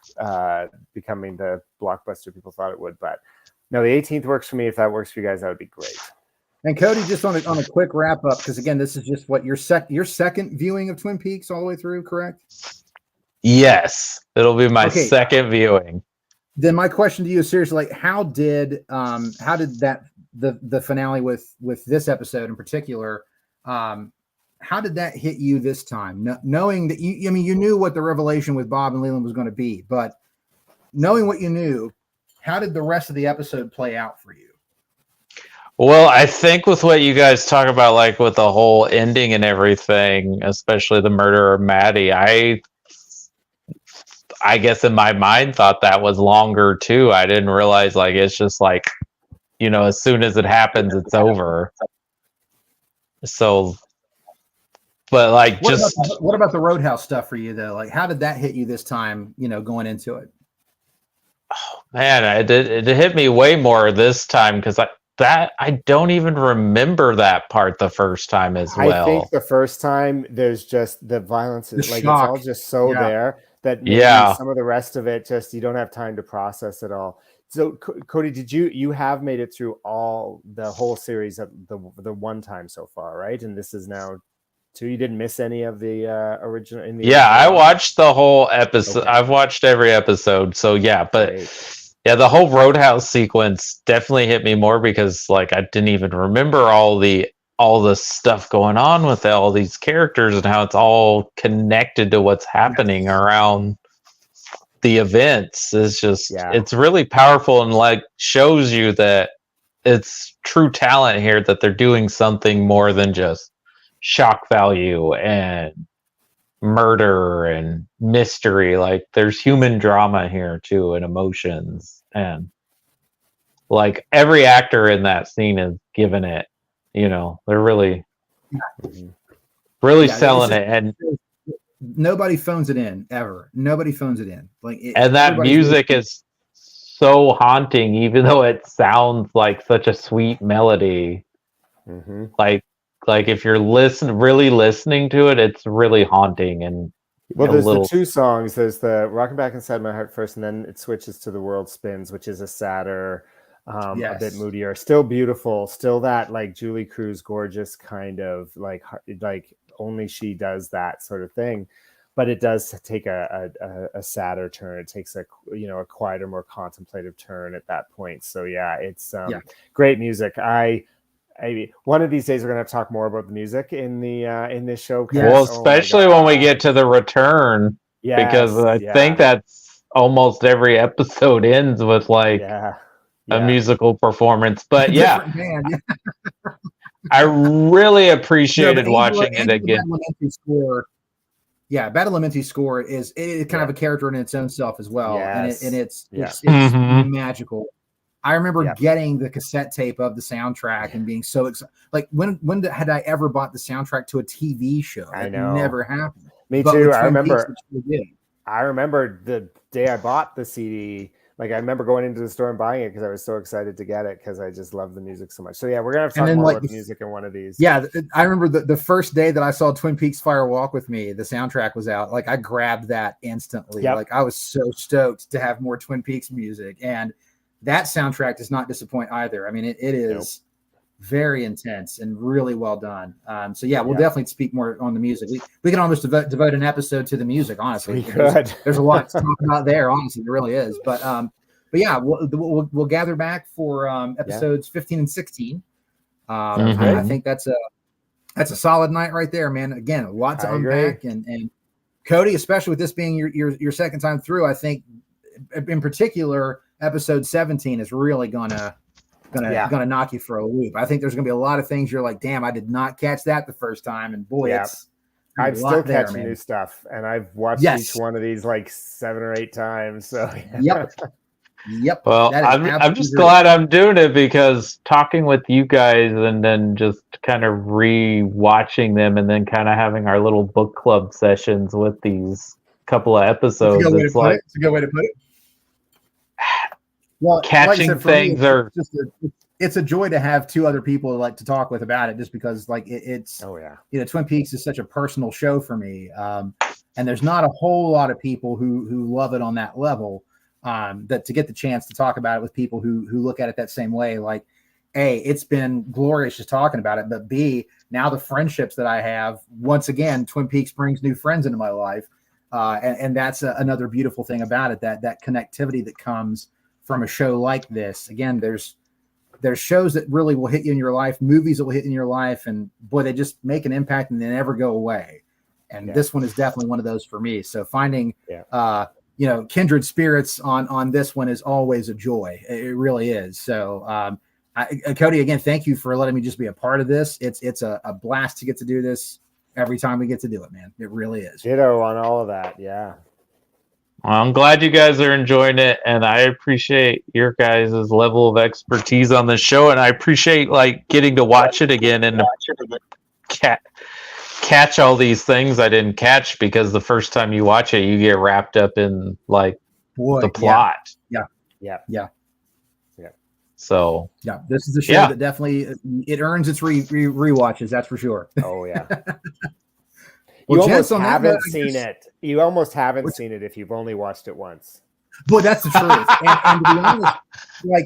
becoming the blockbuster people thought it would. But no, the 18th works for me. If that works for you guys, that would be great. And Cody, just on a quick wrap up, because again, this is just what your second viewing of Twin Peaks all the way through, correct? Yes, it'll be my second viewing. Then my question to you is seriously, like, how did that the finale with this episode in particular? How did that hit you this time? Knowing that you knew what the revelation with Bob and Leland was going to be, but knowing what you knew, how did the rest of the episode play out for you? Well, I think with what you guys talk about, like with the whole ending and everything, especially the murder of Maddie, I guess in my mind thought that was longer too. I didn't realize like it's just like, as soon as it happens, it's over. So. But like, what about the Roadhouse stuff for you though? Like, how did that hit you this time? Going into it. Oh man, it hit me way more this time because I don't even remember that part the first time as well. I think the first time there's just the violence is like shock. It's all just so there that maybe some of the rest of it just you don't have time to process it all. So Cody, did you have made it through the whole series of the one time so far, right? And this is now. So you didn't miss any of the original? I watched the whole episode. Okay. I've watched every episode. So yeah, but Yeah, the whole Roadhouse sequence definitely hit me more because like I didn't even remember all the stuff going on with all these characters and how it's all connected to what's happening around the events. It's just it's really powerful and like shows you that it's true talent here, that they're doing something more than just shock value and murder and mystery. Like there's human drama here too, and emotions, and like every actor in that scene is giving it, they're really selling it. And nobody phones it in ever. Nobody phones it in. And that music is so haunting, even though it sounds like such a sweet melody. Like if you're really listening to it, it's really haunting. And there's the two songs. There's the "Rocking Back Inside My Heart" first, and then it switches to "The World Spins," which is a sadder, a bit moodier, still beautiful, still that like Julie Cruz gorgeous kind of like only she does that sort of thing. But it does take a sadder turn. It takes a quieter, more contemplative turn at that point. So yeah, it's great music. One of these days we're gonna have to talk more about the music in this show. Well, especially when we get to the return, because I think that's almost every episode ends with like a musical performance. But I really appreciated watching it again. Bad Elementary score is kind of a character in its own self as well, and it's magical. I remember getting the cassette tape of the soundtrack and being so excited. Like when had I ever bought the soundtrack to a TV show? I know, never happened. Me too. I remember. I remember the day I bought the CD. Like I remember going into the store and buying it because I was so excited to get it because I just love the music so much. So yeah, we're gonna have to talk more about the music in one of these. Yeah, I remember the first day that I saw Twin Peaks Fire Walk with Me, the soundtrack was out. Like I grabbed that instantly. Like I was so stoked to have more Twin Peaks music, and that soundtrack does not disappoint either. I mean, it is very intense and really well done. So yeah, we'll definitely speak more on the music. We can almost devote an episode to the music. Honestly, there's a lot to talk about there. Honestly, there really is. But yeah, we'll gather back for episodes 15 and 16. I think that's a solid night right there, man. Again, a lot to unpack, and Cody, especially with this being your second time through, I think in particular, episode 17 is really gonna knock you for a loop. I think there's gonna be a lot of things you're like, damn, I did not catch that the first time, and boy, I'm still catching new stuff, and I've watched each one of these like 7 or 8 times. So Yep. Well, I'm just glad I'm doing it, because talking with you guys and then just kind of re-watching them and then kind of having our little book club sessions with these couple of episodes, it's like it's a good way to put it. Well, catching things it's a joy to have 2 other people like to talk with about it, just because like it's Twin Peaks is such a personal show for me, and there's not a whole lot of people who love it on that level, that to get the chance to talk about it with people who look at it that same way, like A, it's been glorious just talking about it, but B, now the friendships that I have, once again, Twin Peaks brings new friends into my life, and that's another beautiful thing about it, that connectivity that comes from a show like this. Again, there's shows that really will hit you in your life, movies that will hit in your life, and boy, they just make an impact and they never go away. And this one is definitely one of those for me. So finding, kindred spirits on this one is always a joy. It really is. So, Cody, again, thank you for letting me just be a part of this. It's a blast to get to do this every time we get to do it, man. It really is. Ditto on all of that. Yeah. Well, I'm glad you guys are enjoying it, and I appreciate your guys' level of expertise on this show, and I appreciate like getting to watch it again and catch all these things I didn't catch, because the first time you watch it, you get wrapped up in like the plot. Yeah. So this is a show that definitely it earns its rewatches. That's for sure. Oh yeah. Well, you almost haven't seen it. You almost haven't seen it if you've only watched it once. Boy, that's the truth. and to be honest, like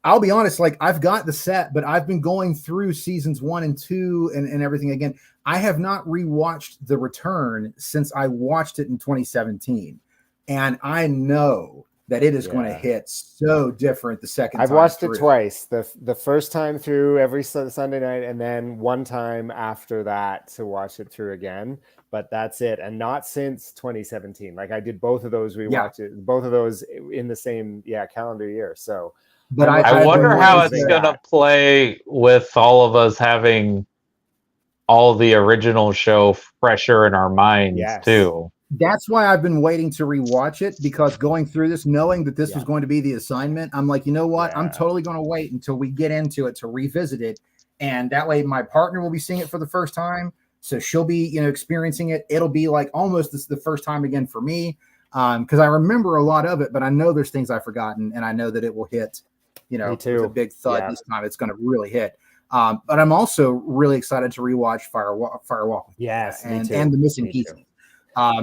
I'll be honest, like I've got the set, but I've been going through seasons 1 and 2 and everything again. I have not rewatched The Return since I watched it in 2017, and I know that it is going to hit so different the second I've time watched through. it twice. The first time through every Sunday night, and then one time after that to watch it through again. But that's it, and not since 2017. Like I did both of those both of those in the same calendar year. So, but I wonder how it's going to play with all of us having all the original show fresher in our minds too. That's why I've been waiting to rewatch it, because going through this, knowing that this was going to be the assignment, I'm like, you know what? I'm totally going to wait until we get into it to revisit it. And that way my partner will be seeing it for the first time. So she'll be, experiencing it. It'll be like almost this the first time again for me. Because I remember a lot of it, but I know there's things I've forgotten, and I know that it will hit, with a big thud this time. It's going to really hit. But I'm also really excited to rewatch Firewalk. Yes, and the Missing Pieces.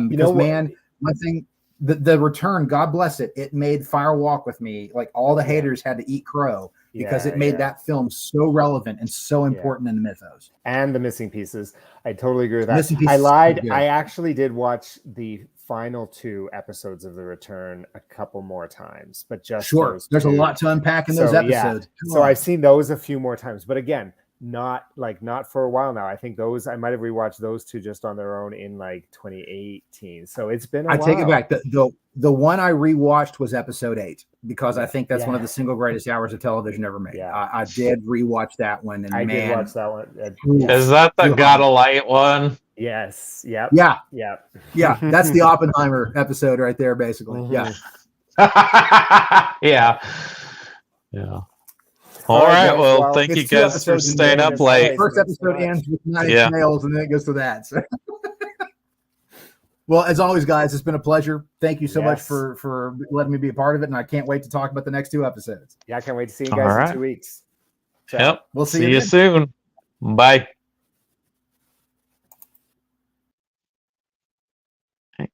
Because man, one thing, the return, God bless it, it made Fire Walk with Me, like all the haters had to eat crow, because it made that film so relevant and so important in the mythos. And the Missing Pieces. I totally agree with that. I lied. I actually did watch the final 2 episodes of The Return a couple more times, but just there's a lot to unpack in those episodes. So I've seen those a few more times, but again, not for a while now. I think I might have rewatched those 2 just on their own in like 2018. So it's been a while. I take it back. The one I rewatched was episode 8, because I think that's one of the single greatest hours of television ever made. I did rewatch that one, and I did watch that one. Is that the Gotta Light one? Yes. Yep. Yeah. That's the Oppenheimer episode right there, basically. Mm-hmm. Yeah. All right. Well, thank you guys for staying up late. First episode ends with 9 Inch Nails, and then it goes to that. So. Well, as always, guys, it's been a pleasure. Thank you so much for letting me be a part of it, and I can't wait to talk about the next 2 episodes. Yeah, I can't wait to see you guys in 2 weeks. So, we'll see you soon. Bye. Right.